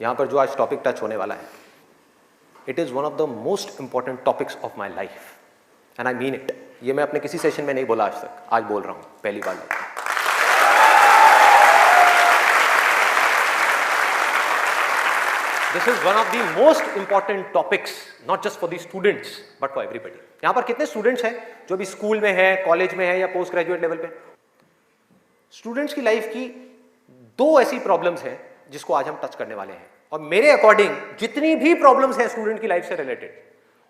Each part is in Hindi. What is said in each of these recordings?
यहाँ पर जो आज टॉपिक टच होने वाला है, it is one of the most important topics of my life and I mean it. ये मैं अपने किसी सेशन में नहीं बोला आज तक, आज बोल रहा हूँ पहली बार। This is one of the most important topics, not just for the students but for everybody. यहाँ पर कितने स्टूडेंट्स हैं जो भी स्कूल में है, कॉलेज में है या पोस्ट ग्रेजुएट लेवल पे? स्टूडेंट्स की लाइफ की दो ऐसी प्रॉब्लम्स हैं जिसको आज हम टच करने वाले हैं, और मेरे अकॉर्डिंग जितनी भी प्रॉब्लम्स हैं स्टूडेंट की लाइफ से रिलेटेड,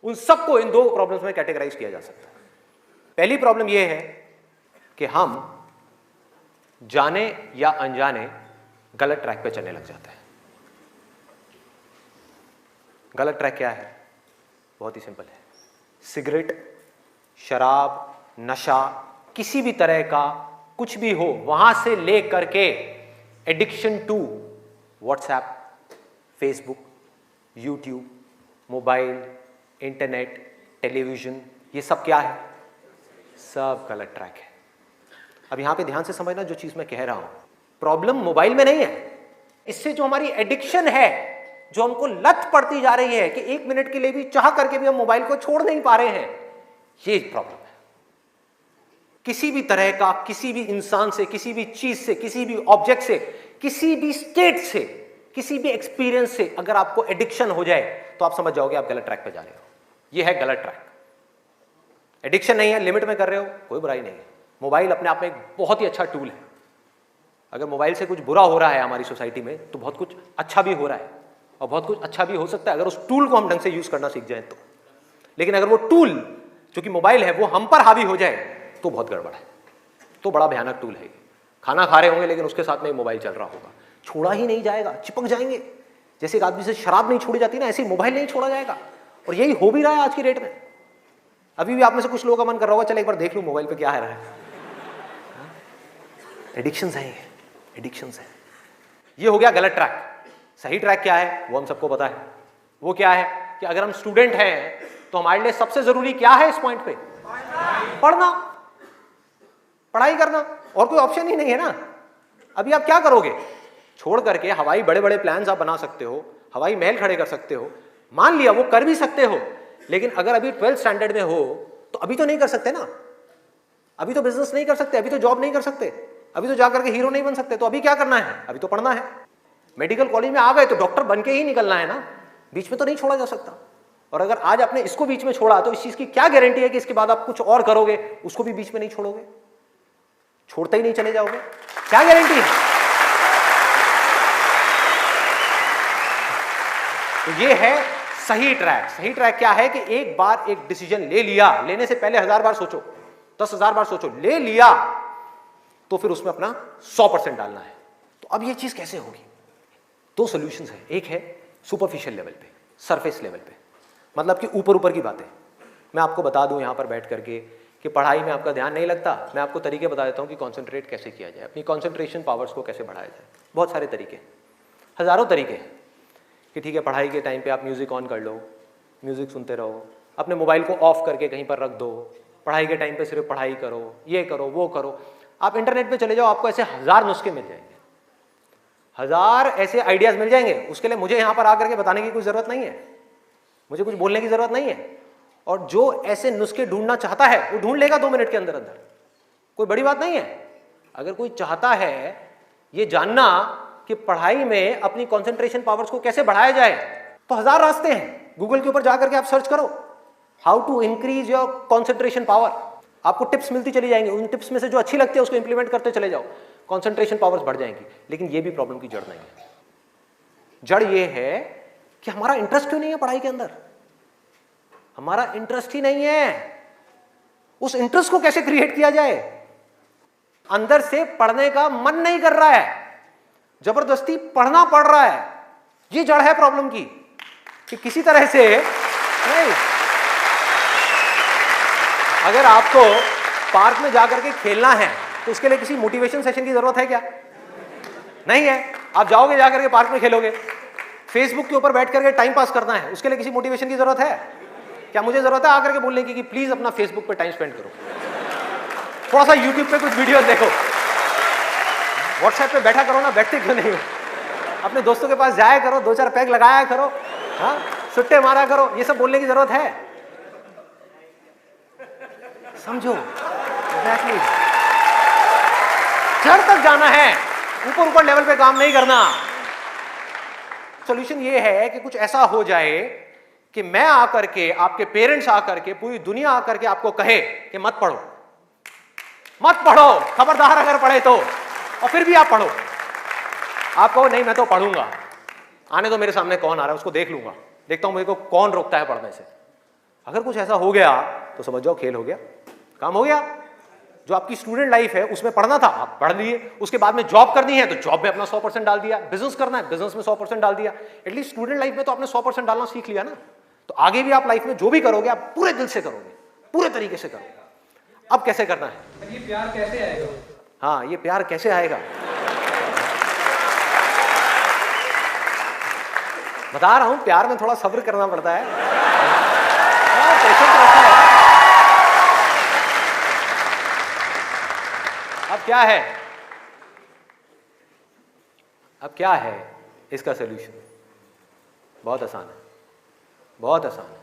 उन सबको इन दो प्रॉब्लम्स में कैटेगराइज किया जा सकता है। पहली प्रॉब्लम यह है कि हम जाने या अनजाने गलत ट्रैक पे चलने लग जाते हैं। गलत ट्रैक क्या है? बहुत ही सिंपल है। सिगरेट, शराब, नशा, किसी भी तरह का कुछ भी हो, वहां से ले करके addiction to WhatsApp, Facebook, YouTube, mobile, internet, television, ये सब क्या है? सब गलत ट्रैक है। अब यहां पे ध्यान से समझना जो चीज मैं कह रहा हूं। प्रॉब्लम मोबाइल में नहीं है, इससे जो हमारी एडिक्शन है, जो हमको लत पड़ती जा रही है कि 1 मिनट के लिए भी चाह करके भी हम मोबाइल को छोड़ नहीं पा रहे हैं, ये प्रॉब्लम है। किसी भी तरह का, किसी भी इंसान से, किसी भी चीज से, किसी भी ऑब्जेक्ट से, किसी भी स्टेट से, किसी भी एक्सपीरियंस से अगर आपको एडिक्शन हो जाए तो आप समझ जाओगे आप गलत ट्रैक पे जा रहे हो। ये है गलत ट्रैक। एडिक्शन नहीं है, लिमिट में कर रहे हो, कोई बुराई नहीं है। मोबाइल अपने आप में एक बहुत ही अच्छा टूल है। अगर मोबाइल से कुछ बुरा हो रहा है हमारी सोसाइटी में, तो बहुत कुछ अच्छा भी हो रहा है, और बहुत कुछ अच्छा भी हो सकता है अगर उस टूल को हम ढंग से यूज करना सीख जाए तो। लेकिन अगर वो टूल जो कि मोबाइल है वो हम पर हावी हो जाए तो बहुत गड़बड़ है, तो बड़ा भयानक टूल है। खाना खा रहे होंगे लेकिन उसके साथ में मोबाइल चल रहा होगा, छोड़ा ही नहीं जाएगा, चिपक जाएंगे। जैसे एक आदमी से शराब नहीं छोड़ी जाती ना, ऐसे मोबाइल नहीं छोड़ा जाएगा। और यही हो भी रहा है आज की डेट में। अभी भी आप में से कुछ लोगों का मन कर रहा होगा, चल एक बार देख लूं मोबाइल पे क्या है रहा है। एडिक्शंस है, एडिक्शंस है। ये हो गया गलत ट्रैक। सही ट्रैक क्या है वो हम सबको पता है। वो क्या है कि अगर हम स्टूडेंट हैं तो हमारे लिए सबसे जरूरी क्या है इस पॉइंट पे? पढ़ना, पढ़ाई करना, और कोई ऑप्शन ही नहीं है ना। अभी आप क्या करोगे? छोड़ करके हवाई बड़े बड़े प्लान्स आप बना सकते हो, हवाई महल खड़े कर सकते हो, मान लिया वो कर भी सकते हो, लेकिन अगर अभी 12th स्टैंडर्ड में हो तो अभी तो नहीं कर सकते ना। अभी तो बिजनेस नहीं कर सकते, अभी तो जॉब नहीं कर सकते, अभी तो जाकर के हीरो नहीं बन सकते। तो अभी क्या करना है? अभी तो पढ़ना है। मेडिकल कॉलेज में आ गए तो डॉक्टर बन के ही निकलना है ना, बीच में तो नहीं छोड़ा जा सकता। और अगर आज आपने इसको बीच में छोड़ा तो इस चीज की क्या गारंटी है कि इसके बाद आप कुछ और करोगे, उसको भी बीच में नहीं छोड़ोगे, छोड़ते ही नहीं चले जाओगे? क्या गारंटी है? तो ये है सही ट्रैक। सही ट्रैक क्या है कि एक बार एक डिसीजन ले लिया, लेने से पहले 1000 बार सोचो, 10,000 बार सोचो, ले लिया तो फिर उसमें अपना 100% डालना है। तो अब ये चीज कैसे होगी? दो सॉल्यूशंस है। एक है सुपरफिशियल लेवल पे, सरफेस लेवल पे, मतलब कि ऊपर ऊपर की बातें। मैं आपको बता दूं यहां पर बैठ करके कि पढ़ाई में आपका ध्यान नहीं लगता, मैं आपको तरीके बता देता हूं कि कॉन्सेंट्रेट कैसे किया जाए, अपनी कॉन्सेंट्रेशन पावर्स को कैसे बढ़ाया जाए। बहुत सारे तरीके, हजारों तरीके हैं कि ठीक है पढ़ाई के टाइम पे आप म्यूजिक ऑन कर लो, म्यूजिक सुनते रहो, अपने मोबाइल को ऑफ करके कहीं पर रख दो, पढ़ाई के टाइम पे सिर्फ पढ़ाई करो, ये करो वो करो। आप इंटरनेट पे चले जाओ, आपको ऐसे 1000 नुस्खे मिल जाएंगे, 1000 ऐसे आइडियाज मिल जाएंगे। उसके लिए मुझे यहां पर आकर के बताने की कोई जरूरत नहीं है, मुझे कुछ बोलने की जरूरत नहीं है। और जो ऐसे नुस्खे ढूंढना चाहता है वो ढूंढ लेगा 2 मिनट के अंदर अंदर, कोई बड़ी बात नहीं है। अगर कोई चाहता है ये जानना कि पढ़ाई में अपनी कंसंट्रेशन पावर्स को कैसे बढ़ाया जाए, तो 1000 रास्ते हैं। गूगल के ऊपर जाकर के आप सर्च करो how to increase your concentration power, आपको टिप्स मिलती चली जाएंगी। उन टिप्स में से जो अच्छी लगती है उसको इंप्लीमेंट करते चले जाओ, कंसंट्रेशन पावर्स बढ़ जाएंगी। लेकिन ये भी प्रॉब्लम की जड़ नहीं है। जड़ ये है कि हमारा इंटरेस्ट क्यों नहीं है पढ़ाई के अंदर? हमारा इंटरेस्ट ही नहीं है। उस इंटरेस्ट को कैसे क्रिएट किया जाए? अंदर से पढ़ने का मन नहीं कर रहा है, जबरदस्ती पढ़ना पड़ रहा है। ये जड़ है प्रॉब्लम की कि किसी तरह से नहीं। अगर आपको पार्क में जाकर के खेलना है तो उसके लिए किसी मोटिवेशन सेशन की जरूरत है क्या? नहीं है। आप जाओगे जाकर के पार्क में खेलोगे। फेसबुक के ऊपर बैठ करके टाइम पास करना है, उसके लिए किसी मोटिवेशन की जरूरत है क्या? मुझे जरूरत है आकर के बोलने की कि प्लीज अपना फेसबुक पे टाइम स्पेंड करो, थोड़ा सा यूट्यूब पे कुछ वीडियो देखो, व्हाट्सएप पे बैठा करो ना, बैठते क्यों नहीं हो? अपने दोस्तों के पास जाया करो, 2-4 पैग लगाया करो, हाँ, सुट्टे मारा करो, ये सब बोलने की जरूरत है? समझो, एग्जैक्टली। जड़ तक जाना है, ऊपर ऊपर लेवल पे काम नहीं करना। सॉल्यूशन ये है कि कुछ ऐसा हो जाए कि मैं आकर के, आपके पेरेंट्स आकर के, पूरी दुनिया आकर के आपको कहे कि मत पढ़ो, मत पढ़ो, खबरदार अगर पढ़े तो, और फिर भी आप पढ़ो। आप कहो नहीं मैं तो पढ़ूंगा, आने तो मेरे सामने कौन आ रहा है उसको देख लूंगा, देखता हूं मेरे को कौन रोकता है पढ़ने से। अगर कुछ ऐसा हो गया तो समझ जाओ खेल हो गया, काम हो गया। जो आपकी स्टूडेंट लाइफ है उसमें पढ़ना था, आप पढ़ लिए, उसके बाद में जॉब करनी है तो जॉब में अपना 100% डाल दिया, बिजनेस करना है बिजनेस में 100% डाल दिया। एटलीस्ट स्टूडेंट लाइफ में तो आपने 100% डालना सीख लिया ना, तो आगे भी आप लाइफ में जो भी करोगे आप पूरे दिल से करोगे, पूरे तरीके से करोगे। अब कैसे करना है? ये प्यार कैसे आएगा? हाँ, ये प्यार कैसे आएगा? बता रहा हूं, प्यार में थोड़ा सब्र करना पड़ता है, पेशेंस रखना है। अब क्या है, अब क्या है इसका सलूशन? बहुत आसान है, बहुत आसान है।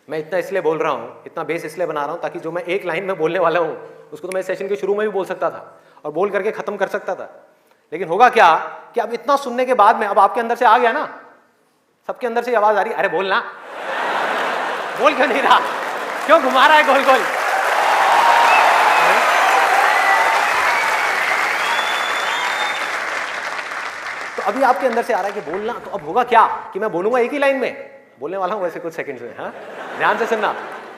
मैं इतना इसलिए बोल रहा हूं, इतना बेस इसलिए बना रहा हूं ताकि जो मैं एक लाइन में बोलने वाला हूं उसको तो मैं सेशन के शुरू में भी बोल सकता था और बोल करके खत्म कर सकता था। लेकिन होगा क्या कि अब इतना सुनने के बाद में अब आपके अंदर से आ गया ना, सबके अंदर से आवाज आ रही, अरे बोलना, बोल क्यों नहीं रहा, क्यों घुमा रहा है गोल गोल? तो अभी आपके अंदर से आ रहा है कि बोलना, तो अब होगा क्या कि मैं बोलूंगा एक ही लाइन में, बोलने वाला हूं वैसे कुछ सेकंड्स में, हाँ ध्यान से सुनना,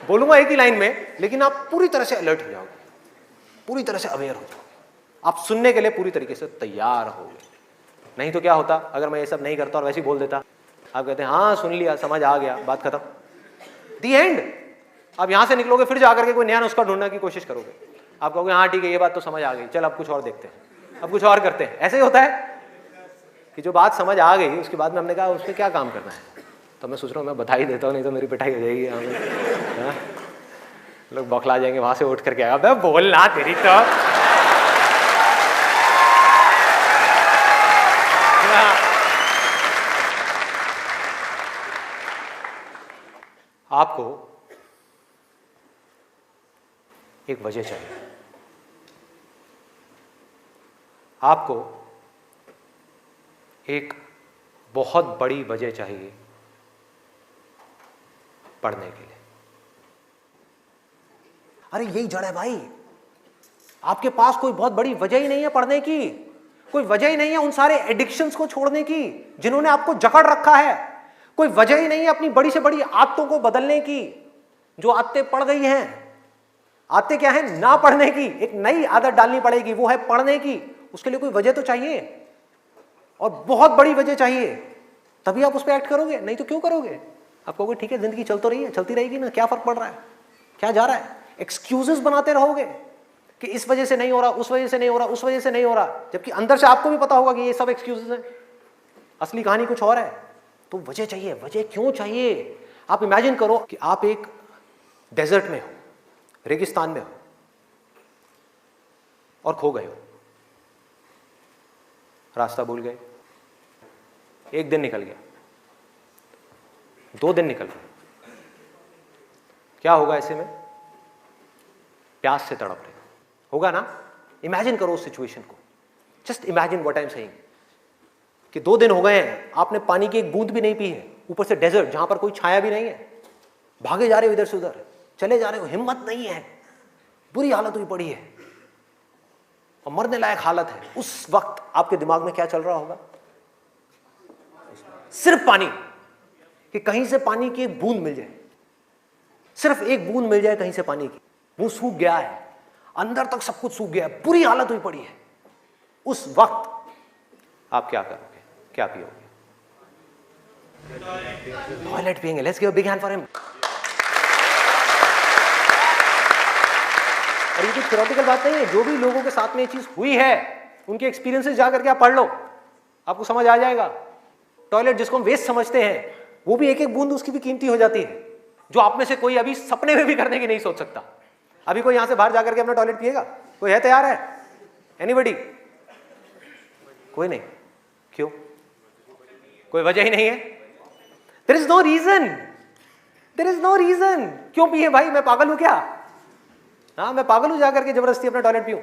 बोलूंगा एक ही लाइन में, लेकिन आप पूरी तरह से अलर्ट हो जाओगे, पूरी तरह से अवेयर हो जाओगे, आप सुनने के लिए पूरी तरीके से तैयार होगे। नहीं तो क्या होता अगर मैं ये सब नहीं करता और वैसे ही बोल देता, आप कहते हैं हाँ सुन लिया, समझ आ गया, बात खत्म, दी एंड। आप यहां से निकलोगे फिर जाकर के कोई नया नुस्खा ढूंढने की कोशिश करोगे, आप कहोगे हाँ ठीक है ये बात तो समझ आ गई, चल अब कुछ और देखते हैं, अब कुछ और करते हैं। ऐसे ही होता है कि जो बात समझ आ गई उसके बाद में हमने कहा उसमें क्या काम करना है, तो मैं सोच रहा हूँ मैं बधाई देता हूँ, नहीं तो मेरी पिटाई हो जाएगी यहाँ में, लोग बौखला जाएंगे, वहां से उठ करके आएगा बोलना तेरी तो। आपको एक वजह चाहिए, आपको एक बहुत बड़ी वजह चाहिए पढ़ने के लिए। अरे यही जड़ है भाई, आपके पास कोई बहुत बड़ी वजह ही नहीं है पढ़ने की, कोई वजह ही नहीं है उन सारे एडिक्शंस को छोड़ने की जिन्होंने आपको जकड़ रखा है, कोई वजह ही नहीं है अपनी बड़ी से बड़ी आदतों को बदलने की, जो आदतें पड़ गई हैं। आदतें क्या है? ना पढ़ने की, एक नई आदत डालनी पड़ेगी, वो है पढ़ने की। उसके लिए कोई वजह तो चाहिए, और बहुत बड़ी वजह चाहिए, तभी आप उस पर एक्ट करोगे, नहीं तो क्यों करोगे? आप कहोगे ठीक है जिंदगी चल तो रही है, चलती रहेगी ना, क्या फर्क पड़ रहा है, क्या जा रहा है? एक्सक्यूजेस बनाते रहोगे कि इस वजह से नहीं हो रहा, उस वजह से नहीं हो रहा, उस वजह से नहीं हो रहा, जबकि अंदर से आपको भी पता होगा कि ये सब एक्सक्यूजेस हैं, असली कहानी कुछ और है। तो वजह चाहिए। वजह क्यों चाहिए? आप इमेजिन करो कि आप एक डेजर्ट में हो, रेगिस्तान में हो और खो गए हो, रास्ता भूल गए, एक दिन निकल गया, 2 दिन निकल गए, क्या होगा ऐसे में? प्यास से तड़प रहे होगा ना? इमेजिन करो उस सिचुएशन को, just imagine what I am saying कि 2 दिन हो गए हैं, आपने पानी की एक बूंद भी नहीं पी है, ऊपर से डेजर्ट जहां पर कोई छाया भी नहीं है, भागे जा रहे हो इधर से उधर, चले जा रहे हो, हिम्मत नहीं है, बुरी हालत हुई पड़ी है और मरने लायक हालत है। उस वक्त आपके दिमाग में क्या चल रहा होगा? सिर्फ पानी, कि कहीं से पानी की एक बूंद मिल जाए, सिर्फ एक बूंद मिल जाए कहीं से पानी की। वो सूख गया है, अंदर तक सब कुछ सूख गया है, बुरी हालत हुई पड़ी है। उस वक्त आप क्या करोगे? क्या पियोगे? टॉयलेट पिएंगे। Let's give a big hand for him. और ये कोई थ्योरेटिकल बात नहीं है, जो भी लोगों के साथ में ये चीज हुई है उनके एक्सपीरियंसेस जाकर के आप पढ़ लो, आपको समझ आ जाएगा। टॉयलेट जिसको हम वेस्ट समझते हैं, वो भी एक एक बूंद उसकी भी कीमती हो जाती है, जो आप में से कोई अभी सपने में भी करने की नहीं सोच सकता। अभी कोई यहां से बाहर जाकर के अपना टॉयलेट पिएगा? कोई है तैयार है? एनीबॉडी? कोई नहीं। क्यों? कोई वजह ही नहीं है। There is no reason, there is no reason. क्यों पिए भाई, मैं पागल हूं क्या? हाँ, मैं पागल हूं जाकर के जबरदस्ती अपना टॉयलेट पीऊं?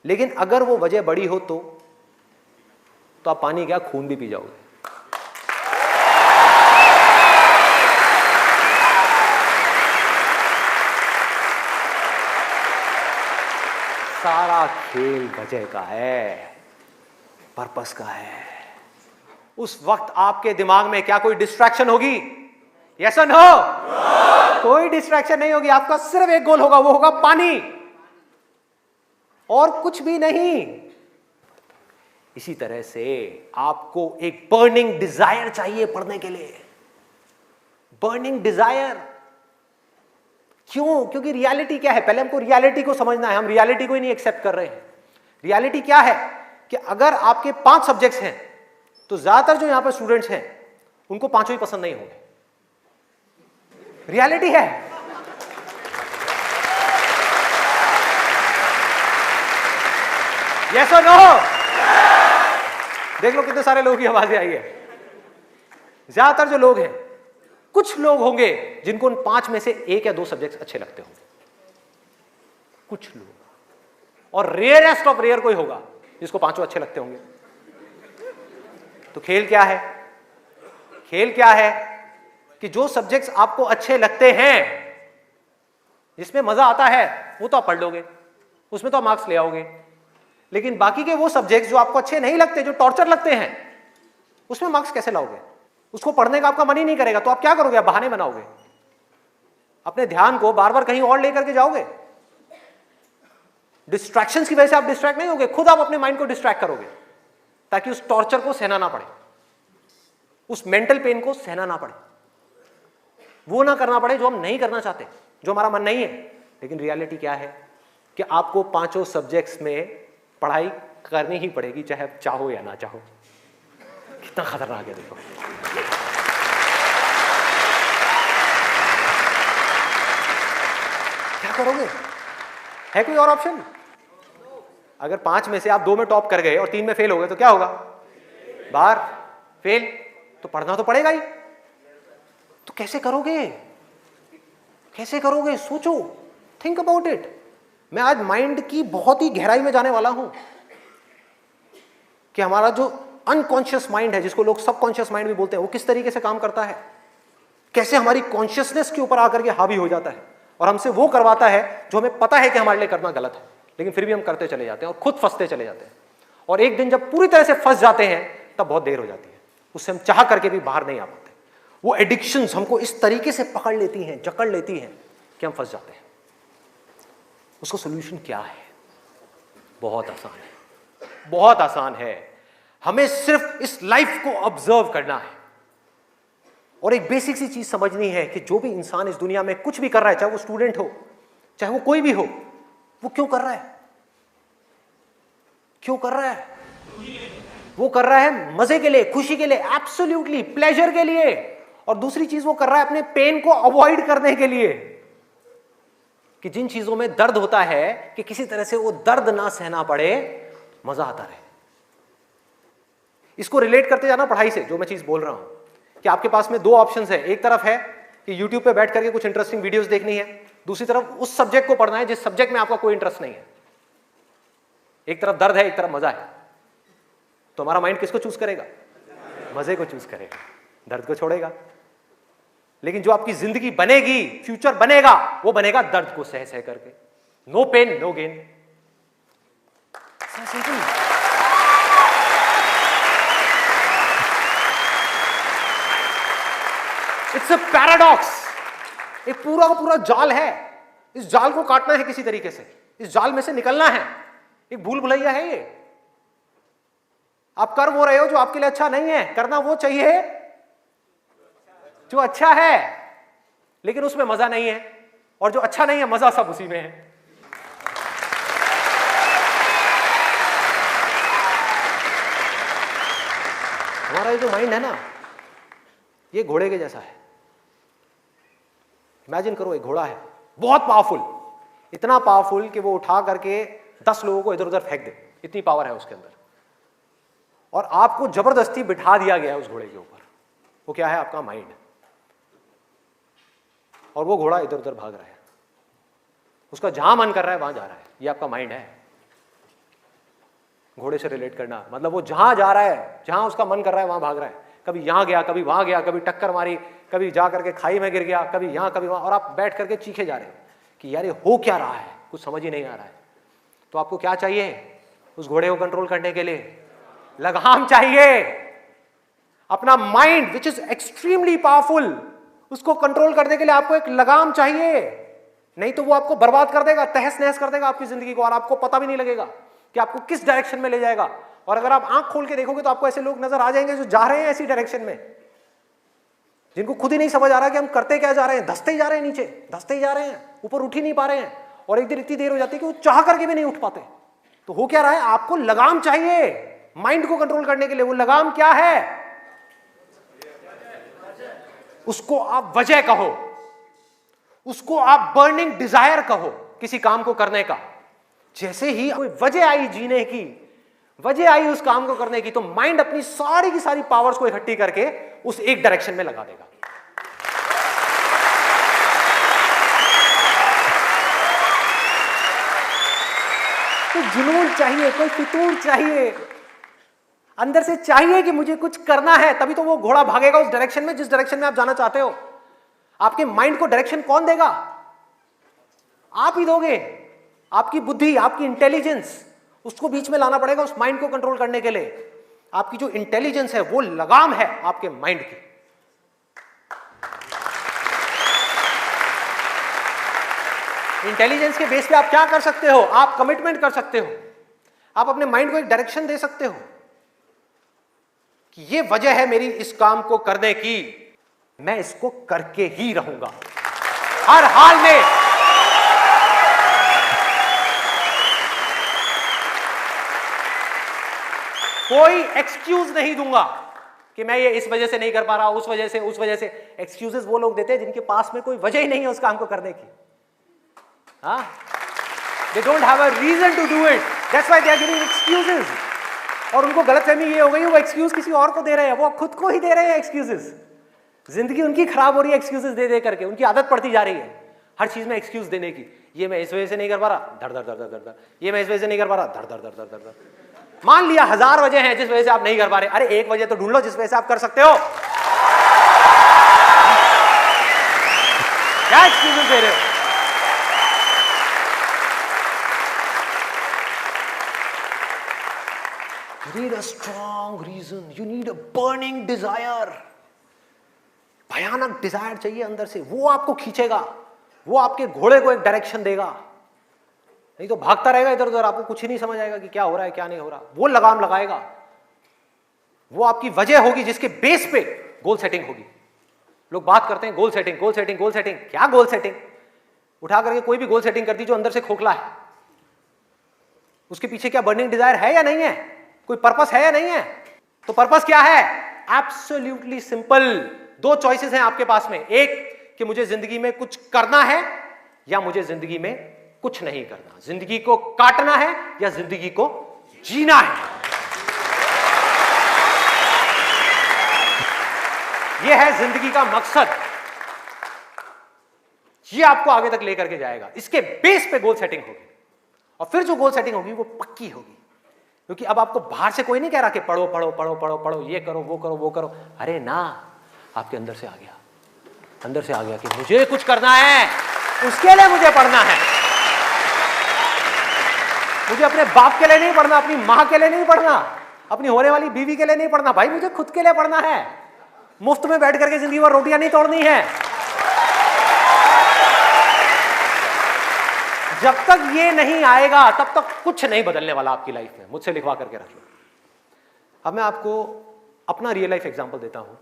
लेकिन अगर वो वजह बड़ी हो तो आप पानी क्या, खून भी पी जाओगे। सारा खेल वजह का है, पर्पस का है। उस वक्त आपके दिमाग में क्या कोई डिस्ट्रैक्शन होगी? यस और नो? कोई डिस्ट्रैक्शन नहीं होगी। आपका सिर्फ एक गोल होगा, वो होगा पानी, और कुछ भी नहीं। इसी तरह से आपको एक बर्निंग डिजायर चाहिए पढ़ने के लिए, बर्निंग डिजायर। क्यों? क्योंकि रियलिटी क्या है, पहले हमको रियलिटी को समझना है। हम रियलिटी को ही नहीं एक्सेप्ट कर रहे हैं। रियलिटी क्या है कि अगर आपके 5 सब्जेक्ट्स हैं तो ज्यादातर जो यहां पर स्टूडेंट्स हैं उनको 5 ही पसंद नहीं होंगे। रियलिटी है। यस और नो? देख लो कितने सारे लोगों की आवाजें आई है। ज्यादातर जो लोग हैं, कुछ लोग होंगे जिनको उन 5 में से 1 या 2 सब्जेक्ट्स अच्छे लगते होंगे, कुछ लोग, और रेयरेस्ट ऑफ रेयर कोई होगा जिसको 5 अच्छे लगते होंगे। तो खेल क्या है? खेल क्या है कि जो सब्जेक्ट्स आपको अच्छे लगते हैं, जिसमें मजा आता है, वो तो आप पढ़ लोगे, उसमें तो आप मार्क्स ले आओगे। लेकिन बाकी के वो सब्जेक्ट्स जो आपको अच्छे नहीं लगते, जो टॉर्चर लगते हैं, उसमें मार्क्स कैसे लाओगे? उसको पढ़ने का आपका मन ही नहीं करेगा, तो आप क्या करोगे? आप बहाने बनाओगे, अपने ध्यान को बार बार कहीं और लेकर के जाओगे। डिस्ट्रैक्शंस की वजह से आप डिस्ट्रैक्ट नहीं होगे, खुद आप अपने माइंड को डिस्ट्रैक्ट करोगे, ताकि उस टॉर्चर को सहना ना पड़े, उस मेंटल पेन को सहना ना पड़े, वो ना करना पड़े जो हम नहीं करना चाहते, जो हमारा मन नहीं है। लेकिन रियलिटी क्या है कि आपको 5 सब्जेक्ट्स में पढ़ाई करनी ही पड़ेगी, चाहे आप चाहो या ना चाहो। कितना खतरनाक है देखो। क्या करोगे? है कोई और ऑप्शन? अगर 5 में से आप 2 में टॉप कर गए और 3 में फेल हो गए तो क्या होगा? बाहर, फेल। तो पढ़ना तो पड़ेगा ही। तो कैसे करोगे? कैसे करोगे? सोचो, थिंक अबाउट इट। मैं आज माइंड की बहुत ही गहराई में जाने वाला हूं कि हमारा जो अनकॉन्शियस माइंड है, जिसको लोग सबकॉन्शियस माइंड भी बोलते हैं, वो किस तरीके से काम करता है, कैसे हमारी कॉन्शियसनेस के ऊपर आकर के हावी हो जाता है और हमसे वो करवाता है जो हमें पता है कि हमारे लिए करना गलत है, लेकिन फिर भी हम करते चले जाते हैं और खुद फंसते चले जाते हैं। और एक दिन जब पूरी तरह से फंस जाते हैं तब बहुत देर हो जाती है, उससे हम चाह करके भी बाहर नहीं आ पाते। वो एडिक्शंस हमको इस तरीके से पकड़ लेती हैं, जकड़ लेती हैं कि हम फंस जाते हैं। उसका सोल्यूशन क्या है? बहुत आसान है, बहुत आसान है। हमें सिर्फ इस लाइफ को ऑब्जर्व करना है और एक बेसिक सी चीज समझनी है कि जो भी इंसान इस दुनिया में कुछ भी कर रहा है, चाहे वो स्टूडेंट हो, चाहे वो कोई भी हो, वो क्यों कर रहा है? क्यों कर रहा है? वो कर रहा है मजे के लिए, खुशी के लिए, एब्सोल्युटली प्लेजर के लिए। और दूसरी चीज वो कर रहा है अपने पेन को अवॉइड करने के लिए, कि जिन चीजों में दर्द होता है कि किसी तरह से वो दर्द ना सहना पड़े, मजा आता रहे। इसको रिलेट करते जाना पढ़ाई से, जो मैं चीज बोल रहा हूं कि आपके पास में 2 ऑप्शंस है। एक तरफ है कि YouTube पे बैठ करके कुछ इंटरेस्टिंग वीडियोस देखनी है, दूसरी तरफ उस सब्जेक्ट को पढ़ना है जिस सब्जेक्ट में आपका कोई इंटरेस्ट नहीं है। एक तरफ दर्द है, एक तरफ मजा है, तो हमारा माइंड किसको चूज करेगा? मजे को चूज करेगा, दर्द को छोड़ेगा। लेकिन जो आपकी जिंदगी बनेगी, फ्यूचर बनेगा, वो बनेगा दर्द को सह सह करके। No pain no gain. It's a paradox. एक पूरा का पूरा जाल है, इस जाल को काटना है किसी तरीके से, इस जाल में से निकलना है। एक भूल भुलैया है ये। आप कर वो रहे हो जो आपके लिए अच्छा नहीं है, करना वो चाहिए जो अच्छा है, लेकिन उसमें मजा नहीं है, और जो अच्छा नहीं है मजा सब उसी में है। हमारा ये जो माइंड है ना, ये घोड़े के जैसा है। इमेजिन करो, एक घोड़ा है बहुत पावरफुल, इतना पावरफुल कि वो उठा करके 10 लोगों को इधर उधर फेंक दे, इतनी पावर है उसके अंदर। और आपको जबरदस्ती बिठा दिया गया है उस घोड़े के ऊपर। वो क्या है? आपका माइंड। और वो घोड़ा इधर उधर भाग रहा है, उसका जहां मन कर रहा है वहां जा रहा है। ये आपका माइंड है। घोड़े से रिलेट करना मतलब वो जहां जा रहा है, जहां उसका मन कर रहा है वहां भाग रहा है। कभी यहां गया, कभी वहां गया, कभी टक्कर मारी, कभी जा करके खाई में गिर गया, कभी यहां कभी वहां, और आप बैठ करके चीखे जा रहे हैं कि यार ये हो क्या रहा है, कुछ समझ ही नहीं आ रहा है। तो आपको क्या चाहिए उस घोड़े को कंट्रोल करने के लिए? लगाम चाहिए। अपना mind which is extremely powerful, उसको कंट्रोल करने के लिए आपको एक लगाम चाहिए। नहीं तो वो आपको बर्बाद कर देगा, तहस नहस कर देगा आपकी जिंदगी को, और आपको पता भी नहीं लगेगा कि आपको किस डायरेक्शन में ले जाएगा। और अगर आप आंख खोल के देखोगे तो आपको ऐसे लोग नजर आ जाएंगे जो जा रहे हैं ऐसी डायरेक्शन में, जिनको खुद ही नहीं समझ आ रहा कि हम करते क्या जा रहे हैं। धंसते ही जा रहे हैं, नीचे धंसते ही जा रहे हैं, ऊपर उठ ही नहीं पा रहे हैं। और एक दिन इतनी देर हो जाती है कि वो चाह करके भी नहीं उठ पाते। तो हो क्या रहा है? आपको लगाम चाहिए माइंड को कंट्रोल करने के लिए। वो लगाम क्या है? उसको आप वजह कहो, उसको आप बर्निंग डिजायर कहो किसी काम को करने का। जैसे ही कोई वजह आई जीने की, वजह आई उस काम को करने की, तो माइंड अपनी सारी की सारी पावर्स को इकट्ठी करके उस एक डायरेक्शन में लगा देगा। तो जुनून चाहिए, कोई फितूर चाहिए, अंदर से चाहिए कि मुझे कुछ करना है, तभी तो वो घोड़ा भागेगा उस डायरेक्शन में जिस डायरेक्शन में आप जाना चाहते हो। आपके माइंड को डायरेक्शन कौन देगा? आप ही दोगे। आपकी बुद्धि, आपकी इंटेलिजेंस, उसको बीच में लाना पड़ेगा उस माइंड को कंट्रोल करने के लिए। आपकी जो इंटेलिजेंस है वो लगाम है आपके माइंड की। इंटेलिजेंस के बेस पे आप क्या कर सकते हो? आप कमिटमेंट कर सकते हो, आप अपने माइंड को एक डायरेक्शन दे सकते हो कि ये वजह है मेरी इस काम को करने की, मैं इसको करके ही रहूंगा हर हाल में। कोई एक्सक्यूज नहीं दूंगा कि मैं ये इस वजह से नहीं कर पा रहा, उस वजह से। एक्सक्यूजेस वो लोग देते हैं जिनके पास में कोई वजह ही नहीं है उस काम को करने की। They don't have a reason to do it. That's why they are giving excuses. और उनको गलतफहमी ये हो गई, वो एक्सक्यूज किसी और को दे रहे हैं, वो खुद को ही दे रहे हैं एक्सक्यूजेस। जिंदगी उनकी खराब हो रही है एक्सक्यूजेस दे दे करके, उनकी आदत पड़ती जा रही है हर चीज में एक्सक्यूज देने की। ये मैं इस वजह से नहीं कर पा रहा, धड़ धड़ धड़ धड़ धड़, ये मैं इस वजह से नहीं कर पा रहा, धड़ धड़ धड़ धड़ धड़। मान लिया 1000 वजह हैं जिस वजह से आप नहीं कर पा रहे, अरे एक वजह तो ढूंढ लो जिस वजह से आप कर सकते हो। क्या एक्सक्यूजेस दे रहे हो? You need a strong reason. You need a burning desire. भयानक डिजायर चाहिए अंदर से, वो आपको खींचेगा, वो आपके घोड़े को एक डायरेक्शन देगा। नहीं तो भागता रहेगा इधर उधर, आपको कुछ ही नहीं समझ आएगा कि क्या हो रहा है क्या नहीं हो रहा। वो लगाम लगाएगा, वो आपकी वजह होगी जिसके बेस पे गोल सेटिंग होगी। लोग बात करते हैं goal setting, goal setting, goal setting. क्या गोल सेटिंग? उठा करके कोई भी गोल सेटिंग करती जो अंदर से खोखला है, उसके पीछे क्या बर्निंग डिजायर है या नहीं है? कोई पर्पस है या नहीं है? तो पर्पस क्या है? Absolutely simple. 2 चॉइसेस हैं आपके पास में, एक कि मुझे जिंदगी में कुछ करना है या मुझे जिंदगी में कुछ नहीं करना। जिंदगी को काटना है या जिंदगी को जीना है। यह है जिंदगी का मकसद। यह आपको आगे तक लेकर के जाएगा। इसके बेस पे गोल सेटिंग होगी, और फिर जो गोल सेटिंग होगी वो पक्की होगी। क्योंकि अब आपको बाहर से कोई नहीं कह रहा कि पढ़ो पढ़ो पढ़ो पढ़ो पढ़ो, ये करो वो करो वो करो। अरे ना, आपके अंदर से आ गया, अंदर से आ गया कि मुझे कुछ करना है, उसके लिए मुझे पढ़ना है। मुझे अपने बाप के लिए नहीं पढ़ना, अपनी मां के लिए नहीं पढ़ना, अपनी होने वाली बीवी के लिए नहीं पढ़ना। भाई मुझे खुद के लिए पढ़ना है। मुफ्त में बैठ करके जिंदगी भर रोटियां नहीं तोड़नी है। जब तक ये नहीं आएगा तब तक कुछ नहीं बदलने वाला आपकी लाइफ में। मुझसे लिखवा करके रख लो। अब मैं आपको अपना रियल लाइफ एग्जांपल देता हूं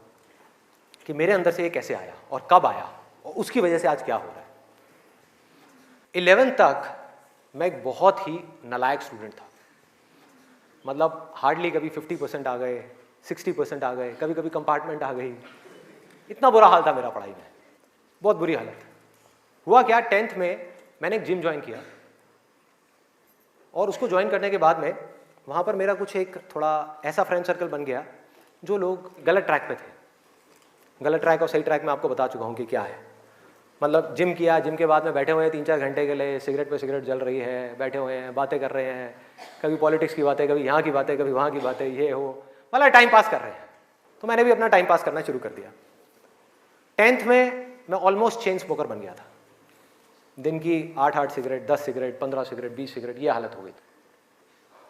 कि मेरे अंदर से ये कैसे आया और कब आया और उसकी वजह से आज क्या हो रहा है। 11th तक मैं एक बहुत ही नालायक स्टूडेंट था। मतलब हार्डली कभी 50% आ गए, 60% आ गए, कभी कभी कंपार्टमेंट आ गई। इतना बुरा हाल था मेरा पढ़ाई में, बहुत बुरी हालत। हुआ क्या, 10th में मैंने एक जिम ज्वाइन किया, और उसको ज्वाइन करने के बाद में वहाँ पर मेरा कुछ एक थोड़ा ऐसा फ्रेंड सर्कल बन गया जो लोग गलत ट्रैक पे थे। गलत ट्रैक और सही ट्रैक मैं आपको बता चुका हूँ कि क्या है। मतलब जिम किया, जिम के बाद में बैठे हुए हैं 3-4 घंटे के लिए, सिगरेट पे सिगरेट जल रही है, बैठे हुए हैं, बातें कर रहे हैं, कभी पॉलिटिक्स की बातें, कभी यहाँ की बातें, कभी वहाँ की बातें, ये हो, मतलब टाइम पास कर रहे हैं। तो मैंने भी अपना टाइम पास करना शुरू कर दिया। 10th में मैं ऑलमोस्ट चेन स्मोकर बन गया था। दिन की 8-8 सिगरेट, 10 सिगरेट, 15 सिगरेट, 20 सिगरेट, ये हालत हो गई थी।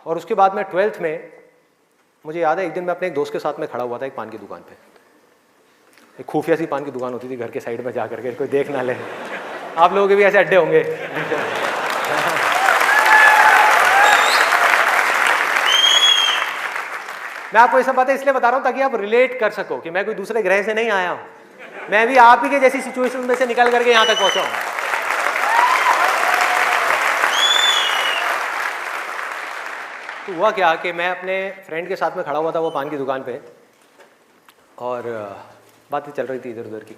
और उसके बाद में 12th में मुझे याद है एक दिन मैं अपने एक दोस्त के साथ में खड़ा हुआ था एक पान की दुकान पे। एक खुफिया सी पान की दुकान होती थी घर के साइड में, जा करके कोई देख ना ले। आप लोगों के भी ऐसे अड्डे होंगे। मैं आपको ये सब बातें इसलिए बता रहा हूं ताकि आप रिलेट कर सको कि मैं कोई दूसरे ग्रह से नहीं आया हूं, मैं भी आप ही के जैसी सिचुएशन में से निकल करके यहां तक पहुंचा हूं। तो हुआ क्या कि मैं अपने फ्रेंड के साथ में खड़ा हुआ था वो पान की दुकान पे, और बातें चल रही थी इधर उधर की।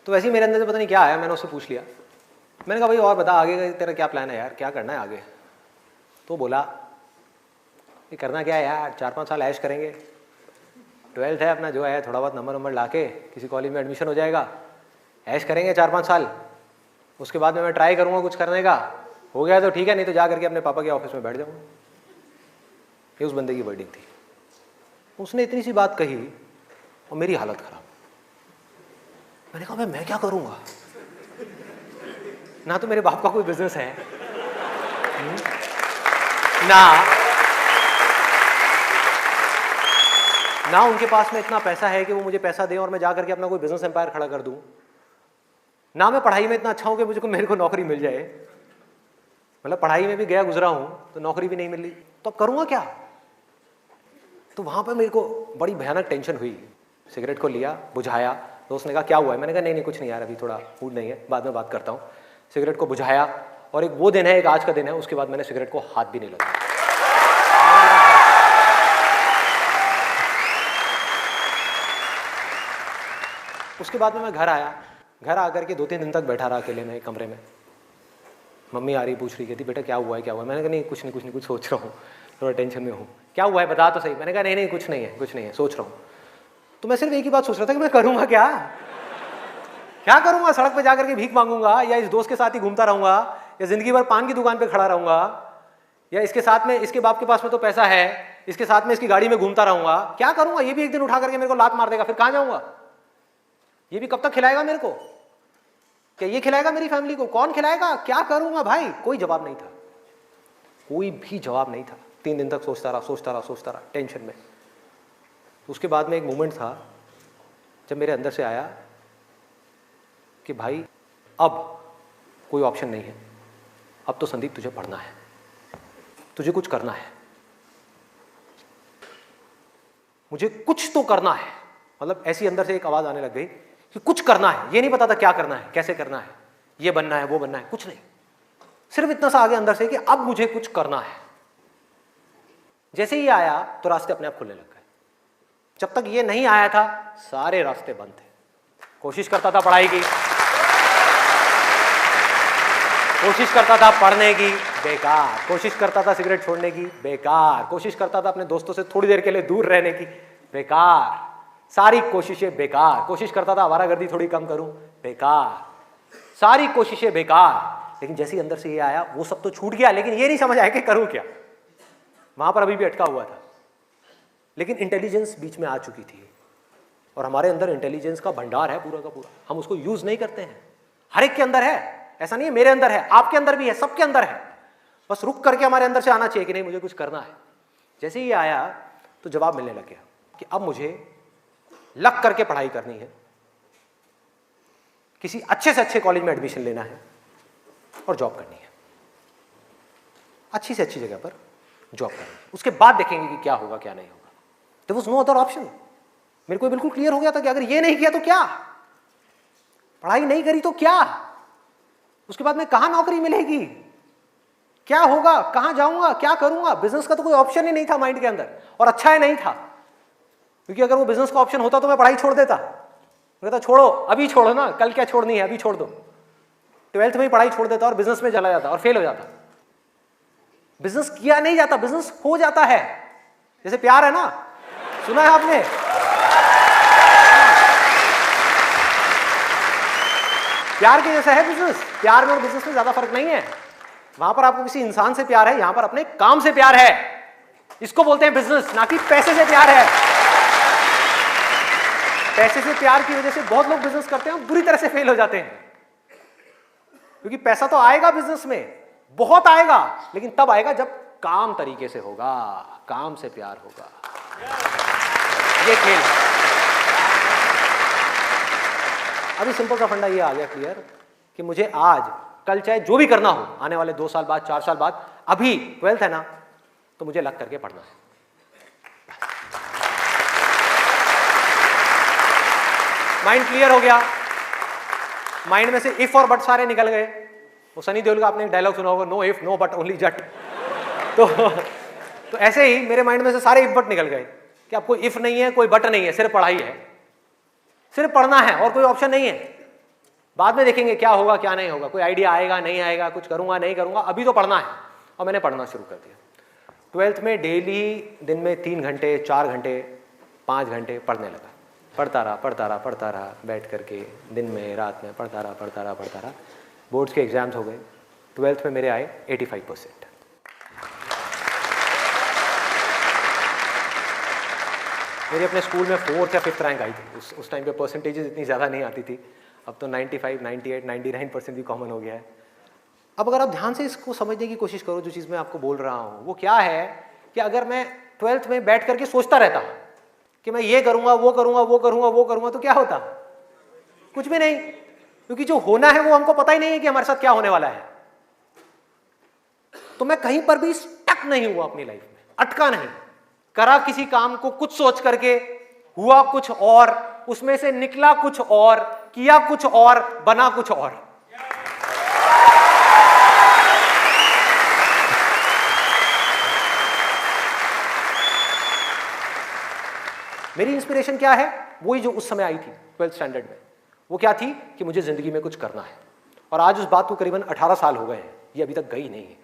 तो वैसे ही मेरे अंदर से पता नहीं क्या आया, मैंने उससे पूछ लिया। मैंने कहा भाई और बता आगे का तेरा क्या प्लान है यार, क्या करना है आगे? तो बोला ये करना क्या है यार, 4-5 साल ऐश करेंगे, 12th है अपना जो है, थोड़ा बहुत नंबर ला के किसी कॉलेज में एडमिशन हो जाएगा, ऐश करेंगे 4-5 साल, उसके बाद में मैं ट्राई करूँगा कुछ करने का, हो गया तो ठीक है, नहीं तो जा करके अपने पापा के ऑफिस में बैठ जाऊँगा। ये उस बंदे की वर्डिंग थी। उसने इतनी सी बात कही और मेरी हालत खराब। मैंने कहा भाई मैं क्या करूँगा, ना तो मेरे बाप का कोई बिजनेस है, ना उनके पास में इतना पैसा है कि वो मुझे पैसा दें और मैं जा करके अपना कोई बिजनेस एम्पायर खड़ा कर दूं, ना मैं पढ़ाई में इतना अच्छा हूं कि मुझे मेरे को नौकरी मिल जाए। मतलब पढ़ाई में भी गया गुजरा हूं तो नौकरी भी नहीं मिल रही, तो अब करूंगा क्या? तो वहां पर मेरे को बड़ी भयानक टेंशन हुई। सिगरेट को लिया, बुझाया। दोस्त ने कहा क्या हुआ है? मैंने कहा नहीं कुछ नहीं यार, अभी थोड़ा मूड नहीं है, बाद में बात करता हूँ। सिगरेट को बुझाया, और एक वो दिन है, एक आज का दिन है, उसके बाद मैंने सिगरेट को हाथ भी नहीं लगाया। उसके बाद में मैं घर आया। घर आकर के 2-3 दिन तक बैठा रहा अकेले में कमरे में। मम्मी आ रही, पूछ रही, कहती बेटा क्या हुआ है, क्या हुआ है? मैंने कहा नहीं कुछ नहीं, कुछ सोच रहा हूँ, थोड़ा टेंशन में हूँ। क्या हुआ है बता तो सही। मैंने कहा नहीं कुछ नहीं है, सोच रहा हूँ। तो मैं सिर्फ एक ही बात सोच रहा था कि मैं करूँगा क्या करूँगा? सड़क पे जाकर के भीख मांगूंगा, या इस दोस्त के साथ ही घूमता रहूँगा, या जिंदगी भर पान की दुकान पे खड़ा रहूँगा, या इसके साथ में, इसके बाप के पास में तो पैसा है, इसके साथ में इसकी गाड़ी में घूमता रहूँगा? क्या करूँगा? ये भी एक दिन उठा करके मेरे को लात मार देगा, फिर कहाँ जाऊँगा? ये भी कब तक खिलाएगा मेरे को? क्या ये खिलाएगा मेरी फैमिली को? कौन खिलाएगा? क्या करूँगा भाई? कोई जवाब नहीं था, कोई भी जवाब नहीं था। 3 दिन तक सोचता रहा टेंशन में। उसके बाद में एक मोमेंट था जब मेरे अंदर से आया कि भाई अब कोई ऑप्शन नहीं है, अब तो संदीप तुझे पढ़ना है, तुझे कुछ करना है, मुझे कुछ तो करना है। मतलब ऐसी अंदर से एक आवाज आने लग गई कि कुछ करना है। ये नहीं पता था क्या करना है, कैसे करना है, ये बनना है, वो बनना है, कुछ नहीं, सिर्फ इतना सा आगे अंदर से कि अब मुझे कुछ करना है। जैसे ही आया तो रास्ते अपने आप खुलने लग गए। जब तक ये नहीं आया था सारे रास्ते बंद थे। कोशिश करता था पढ़ाई की, कोशिश करता था पढ़ने की, बेकार। कोशिश करता था सिगरेट छोड़ने की, बेकार। कोशिश करता था अपने दोस्तों से थोड़ी देर के लिए दूर रहने की, बेकार। सारी कोशिशें बेकार। कोशिश करता था आवारागर्दी थोड़ी कम करूं, बेकार। सारी कोशिशें बेकार। लेकिन जैसे ही अंदर से ये आया वो सब तो छूट गया, लेकिन ये नहीं समझ आया कि करूं क्या। वहां पर अभी भी अटका हुआ था, लेकिन इंटेलिजेंस बीच में आ चुकी थी। और हमारे अंदर इंटेलिजेंस का भंडार है पूरा का पूरा, हम उसको यूज नहीं करते हैं। हर एक के अंदर है, ऐसा नहीं है मेरे अंदर है, आपके अंदर भी है, सबके अंदर है। बस रुक करके हमारे अंदर से आना चाहिए कि नहीं मुझे कुछ करना है। जैसे ही आया तो जवाब मिलने लग गया कि अब मुझे लग करके पढ़ाई करनी है, किसी अच्छे से अच्छे कॉलेज में एडमिशन लेना है और जॉब करनी है, अच्छी से अच्छी जगह पर जॉब करनी है। उसके बाद देखेंगे कि क्या होगा क्या नहीं होगा। There was no other option. मेरे को बिल्कुल क्लियर हो गया था कि अगर ये नहीं किया तो क्या, पढ़ाई नहीं करी तो क्या, उसके बाद में कहां नौकरी मिलेगी, क्या होगा, कहां जाऊंगा, क्या करूंगा। बिजनेस का तो कोई ऑप्शन ही नहीं था माइंड के अंदर, और अच्छा है नहीं था, क्योंकि अगर वो बिजनेस का ऑप्शन होता तो मैं पढ़ाई छोड़ देता। मैं कहता छोड़ो, अभी छोड़ो ना, कल क्या छोड़नी है, अभी छोड़ दो। 12th में ही पढ़ाई छोड़ देता और बिजनेस में चला जाता और फेल हो जाता। बिजनेस किया नहीं जाता, बिजनेस हो जाता है। जैसे प्यार है ना, सुना है आपने? प्यार के जैसा है बिजनेस। प्यार में और बिजनेस में ज्यादा फर्क नहीं है। वहां पर आपको किसी इंसान से प्यार है, यहां पर अपने काम से प्यार है। इसको बोलते हैं बिजनेस, ना कि पैसे से प्यार है। पैसे से प्यार की वजह से बहुत लोग बिजनेस करते हैं और बुरी तरह से फेल हो जाते हैं, क्योंकि पैसा तो आएगा बिजनेस में, बहुत आएगा, लेकिन तब आएगा जब काम तरीके से होगा, काम से प्यार होगा। ये खेल। अभी सिंपल सा फंडा ये आ गया क्लियर कि मुझे आज कल चाहे जो भी करना हो, आने वाले 2 साल बाद, 4 साल बाद, अभी 12th है ना, तो मुझे लग करके पढ़ना है। माइंड क्लियर हो गया। माइंड में से इफ और बट सारे निकल गए। वो सनी देओल का आपने एक डायलॉग सुना होगा, no if no but only Jatt. तो ऐसे ही मेरे माइंड में से सारे इफ बट निकल गए कि अब कोई इफ नहीं है, कोई बट नहीं है, सिर्फ पढ़ाई है, सिर्फ पढ़ना है और कोई ऑप्शन नहीं है। बाद में देखेंगे क्या होगा क्या नहीं होगा, कोई आइडिया आएगा नहीं आएगा, कुछ करूंगा नहीं करूंगा, अभी तो पढ़ना है। और मैंने पढ़ना शुरू कर दिया। 12th में डेली दिन में 3 घंटे 4 घंटे 5 घंटे पढ़ने लगा। पढ़ता रहा बैठ करके, दिन में रात में पढ़ता रहा। बोर्ड्स के एग्जाम्स हो गए। 12th में मेरे आए 85%। मेरे अपने स्कूल में 4th या 5th रैंक आई थी। उस टाइम पे परसेंटेजेस इतनी ज़्यादा नहीं आती थी। अब तो 95, 98, 99% भी कॉमन हो गया है। अब अगर आप ध्यान से इसको समझने की कोशिश करो, जो चीज़ मैं आपको बोल रहा हूँ वो क्या है कि अगर मैं 12th में बैठ करके सोचता रहता कि मैं ये करूँगा वो करूँगा, तो क्या होता? कुछ भी नहीं, क्योंकि जो होना है वो हमको पता ही नहीं है कि हमारे साथ क्या होने वाला है। तो मैं कहीं पर भी स्टक नहीं हुआ अपनी लाइफ में, अटका नहीं। करा किसी काम को कुछ सोच करके, हुआ कुछ और, उसमें से निकला कुछ और, किया कुछ और, बना कुछ और। मेरी इंस्पिरेशन क्या है? वही जो उस समय आई थी 12th स्टैंडर्ड में। वो क्या थी कि मुझे जिंदगी में कुछ करना है। और आज उस बात को करीबन 18 साल हो गए हैं, ये अभी तक गई नहीं है,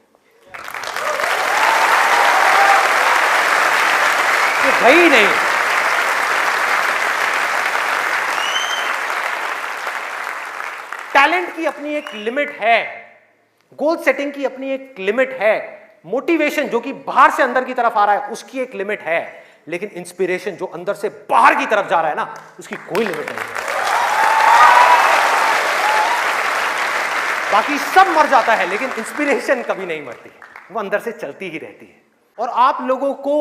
ये गई नहीं। टैलेंट की अपनी एक लिमिट है, गोल सेटिंग की अपनी एक लिमिट है, मोटिवेशन जो कि बाहर से अंदर की तरफ आ रहा है उसकी एक लिमिट है, लेकिन इंस्पिरेशन जो अंदर से बाहर की तरफ जा रहा है ना, उसकी कोई लिमिट नहीं है। बाकी सब मर जाता है, लेकिन इंस्पिरेशन कभी नहीं मरती, वो अंदर से चलती ही रहती है। और आप लोगों को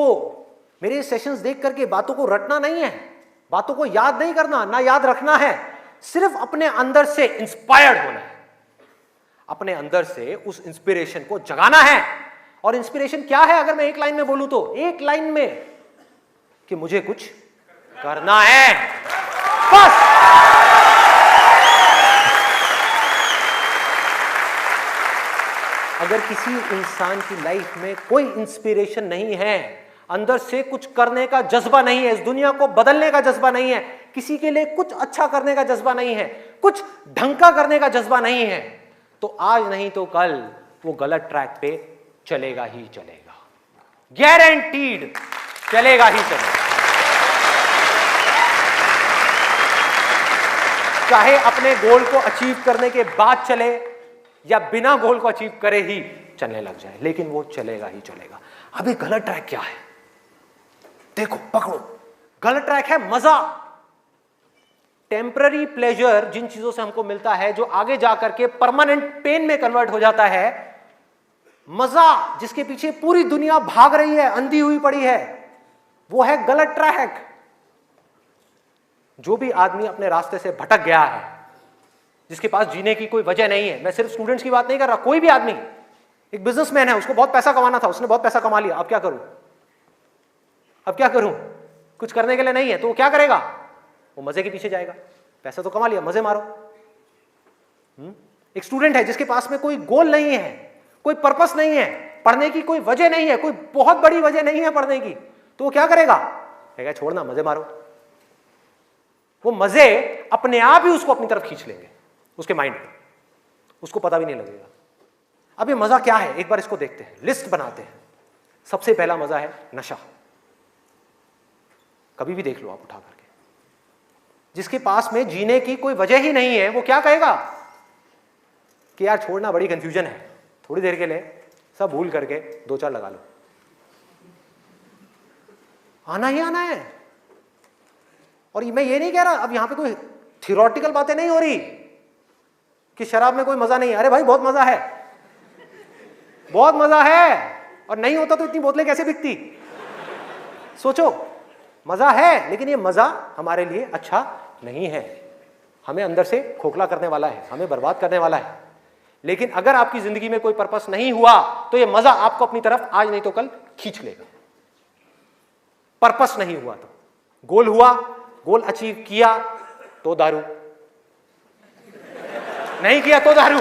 मेरे सेशंस देख करके बातों को रटना नहीं है, बातों को याद नहीं करना, ना याद रखना है, सिर्फ अपने अंदर से इंस्पायर्ड होना है, अपने अंदर से उस इंस्पिरेशन को जगाना है। और इंस्पिरेशन क्या है अगर मैं एक लाइन में बोलूं तो, एक लाइन में कि मुझे कुछ करना है, बस। अगर किसी इंसान की लाइफ में कोई इंस्पिरेशन नहीं है, अंदर से कुछ करने का जज्बा नहीं है, इस दुनिया को बदलने का जज्बा नहीं है, किसी के लिए कुछ अच्छा करने का जज्बा नहीं है, कुछ ढंग का करने का जज्बा नहीं है, तो आज नहीं तो कल वो गलत ट्रैक पे चलेगा ही चलेगा, गारंटीड चलेगा ही चलेगा। चाहे अपने गोल को अचीव करने के बाद चले या बिना गोल को अचीव करे ही चलने लग जाए, लेकिन वो चलेगा ही चलेगा। अभी गलत ट्रैक क्या है? देखो, पकड़ो। गलत ट्रैक है मजा, टेम्पररी प्लेजर, जिन चीजों से हमको मिलता है जो आगे जाकर के परमानेंट पेन में कन्वर्ट हो जाता है। मजा जिसके पीछे पूरी दुनिया भाग रही है, अंधी हुई पड़ी है, वो है गलत ट्रैक। जो भी आदमी अपने रास्ते से भटक गया है, जिसके पास जीने की कोई वजह नहीं है, मैं सिर्फ स्टूडेंट्स की बात नहीं कर रहा, कोई भी आदमी, एक बिजनेसमैन है, उसको बहुत पैसा कमाना था, उसने बहुत पैसा कमा लिया, अब क्या करूं, अब क्या करूं, कुछ करने के लिए नहीं है, तो वो क्या करेगा? वो मजे के पीछे जाएगा। पैसा तो कमा लिया, मजे मारो। एक स्टूडेंट है जिसके पास में कोई गोल नहीं है, कोई पर्पस नहीं है, पढ़ने की कोई वजह नहीं है, कोई बहुत बड़ी वजह नहीं है पढ़ने की, तो वो क्या करेगा? कहेगा छोड़ना, मजे मारो। वो मजे अपने आप ही उसको अपनी तरफ खींच लेंगे, उसके माइंड में, उसको पता भी नहीं लगेगा। अब ये मजा क्या है, एक बार इसको देखते हैं, लिस्ट बनाते हैं। सबसे पहला मजा है नशा। कभी भी देख लो आप उठा करके, जिसके पास में जीने की कोई वजह ही नहीं है, वो क्या कहेगा कि यार छोड़ना, बड़ी कंफ्यूजन है, थोड़ी देर के लिए सब भूल करके 2-4 लगा लो। आना ही आना है। और मैं ये नहीं कह रहा, अब यहां पे कोई थियोरेटिकल बातें नहीं हो रही कि शराब में कोई मजा नहीं है। अरे भाई बहुत मजा है, बहुत मजा है। और नहीं होता तो इतनी बोतलें कैसे बिकती? सोचो, मजा है, लेकिन ये मजा हमारे लिए अच्छा नहीं है, हमें अंदर से खोखला करने वाला है, हमें बर्बाद करने वाला है। लेकिन अगर आपकी जिंदगी में कोई पर्पस नहीं हुआ तो ये मजा आपको अपनी तरफ आज नहीं तो कल खींच लेगा। पर्पस नहीं हुआ तो, गोल हुआ, गोल अचीव किया तो दारू, नहीं किया तो दारू।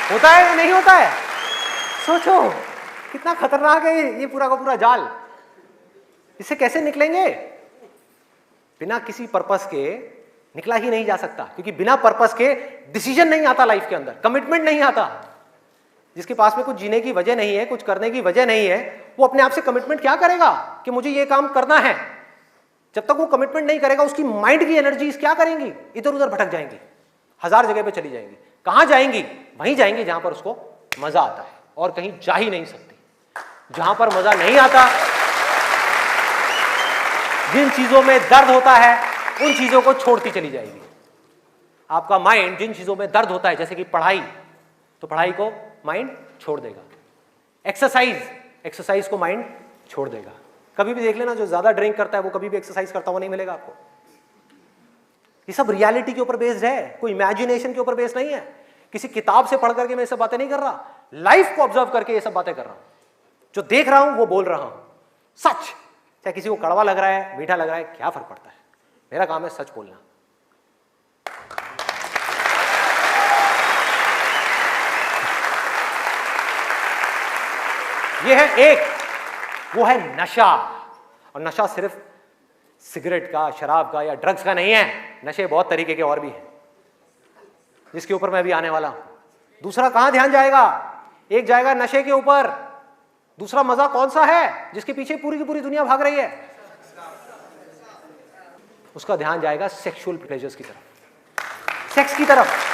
होता है या नहीं होता है? सोचो कितना खतरनाक है ये पूरा का पूरा जाल। इससे कैसे निकलेंगे? बिना किसी पर्पस के निकला ही नहीं जा सकता, क्योंकि बिना पर्पस के डिसीजन नहीं आता लाइफ के अंदर, कमिटमेंट नहीं आता। जिसके पास में कुछ जीने की वजह नहीं है, कुछ करने की वजह नहीं है, वो अपने आप से कमिटमेंट क्या करेगा कि मुझे ये काम करना है? जब तक वो कमिटमेंट नहीं करेगा, उसकी माइंड की एनर्जीज क्या करेंगी? इधर उधर भटक जाएंगी, 1000 जगह पे चली जाएंगी। कहां जाएंगी? वहीं जाएंगी जहां पर उसको मजा आता है, और कहीं जा ही नहीं सकती। जहां पर मजा नहीं आता, जिन चीजों में दर्द होता है, उन चीजों को छोड़ती चली जाएगी। आपका माइंड जिन चीजों में दर्द होता है, जैसे कि पढ़ाई, तो पढ़ाई को माइंड छोड़ देगा। एक्सरसाइज को माइंड छोड़ देगा। कभी भी देख लेना, जो ज्यादा ड्रिंक करता है वो कभी भी एक्सरसाइज करता हुआ नहीं मिलेगा आपको। ये सब रियलिटी के ऊपर बेस्ड है, कोई इमेजिनेशन के ऊपर बेस्ड नहीं है। किसी किताब से पढ़ करके मैं ये सब बातें नहीं कर रहा, लाइफ को ऑब्जर्व करके ये सब बातें कर रहा हूं। जो देख रहा हूं वो बोल रहा हूं, सच। चाहे किसी को कड़वा लग रहा है, मीठा लग रहा है, क्या फर्क पड़ता है? मेरा काम है सच बोलना। ये है एक, वो है नशा। और नशा सिर्फ सिगरेट का, शराब का या ड्रग्स का नहीं है। नशे बहुत तरीके के और भी हैं, जिसके ऊपर मैं अभी आने वाला हूं। दूसरा कहां ध्यान जाएगा? एक जाएगा नशे के ऊपर, दूसरा मजा कौन सा है जिसके पीछे पूरी की पूरी दुनिया भाग रही है? उसका ध्यान जाएगा सेक्सुअल प्लेजर्स की तरफ, सेक्स की तरफ।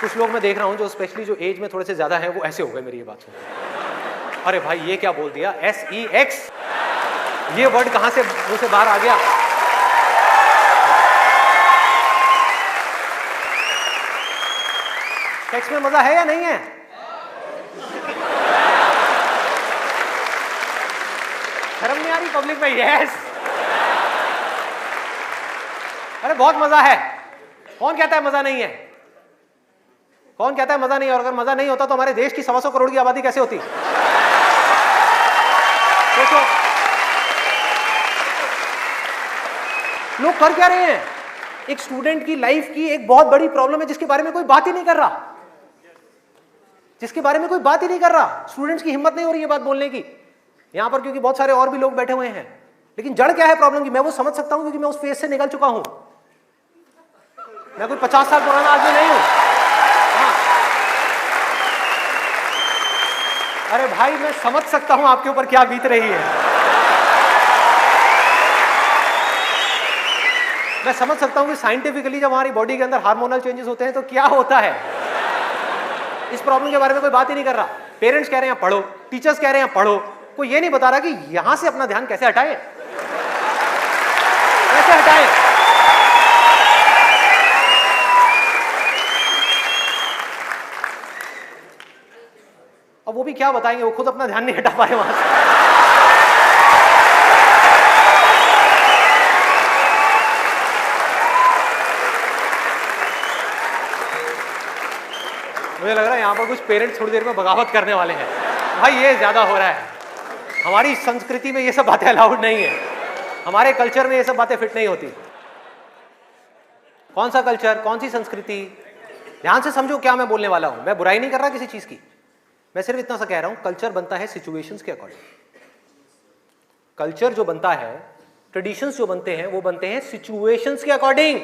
कुछ लोग मैं देख रहा हूं जो स्पेशली जो एज में थोड़े से ज्यादा है, वो ऐसे हो गए मेरी ये बात सुन। अरे भाई ये क्या बोल दिया? SEX, ये वर्ड कहां से मुंह से बाहर आ गया? सेक्स में मजा है या नहीं है? शर्म नहीं आ रही पब्लिक में? यस, अरे बहुत मजा है। कौन कहता है मजा नहीं है? कौन कहता है मजा नहीं है? और अगर मजा नहीं होता तो हमारे देश की 125 करोड़ की आबादी कैसे होती? सोचो, लोग कर क्या रहे हैं? एक स्टूडेंट की लाइफ की एक बहुत बड़ी प्रॉब्लम है जिसके बारे में कोई बात ही नहीं कर रहा, जिसके बारे में कोई बात ही नहीं कर रहा। स्टूडेंट्स की हिम्मत नहीं हो रही है बात बोलने की यहां पर, क्योंकि बहुत सारे और भी लोग बैठे हुए हैं। लेकिन जड़ क्या है प्रॉब्लम की? मैं वो समझ सकता हूं, क्योंकि मैं उस फेज से निकल चुका हूं। मैं कोई 50 साल पुराना आदमी नहीं हूं। हाँ। अरे भाई मैं समझ सकता हूं आपके ऊपर क्या बीत रही है। मैं समझ सकता हूं कि साइंटिफिकली जब हमारी बॉडी के अंदर हार्मोनल चेंजेस होते हैं तो क्या होता है। इस प्रॉब्लम के बारे में कोई बात ही नहीं कर रहा। पेरेंट्स कह रहे हैं पढ़ो, टीचर्स कह रहे हैं पढ़ो, कोई ये नहीं बता रहा कि यहां से अपना ध्यान कैसे हटाए, कैसे हटाए। अब वो भी क्या बताएंगे, वो खुद अपना ध्यान नहीं हटा पाए वहां से। मुझे लग रहा है यहां पर कुछ पेरेंट्स थोड़ी देर में बगावत करने वाले हैं। भाई ये ज्यादा हो रहा है। हमारी संस्कृति में ये सब बातें अलाउड नहीं है, हमारे कल्चर में ये सब बातें फिट नहीं होती। कौन सा कल्चर, कौन सी संस्कृति? ध्यान से समझो क्या मैं बोलने वाला हूं। मैं बुराई नहीं कर रहा किसी चीज की, मैं सिर्फ इतना सा कह रहा हूं, कल्चर बनता है सिचुएशंस के अकॉर्डिंग। कल्चर जो बनता है, ट्रेडिशंस जो बनते हैं, वो बनते हैं सिचुएशंस के अकॉर्डिंग।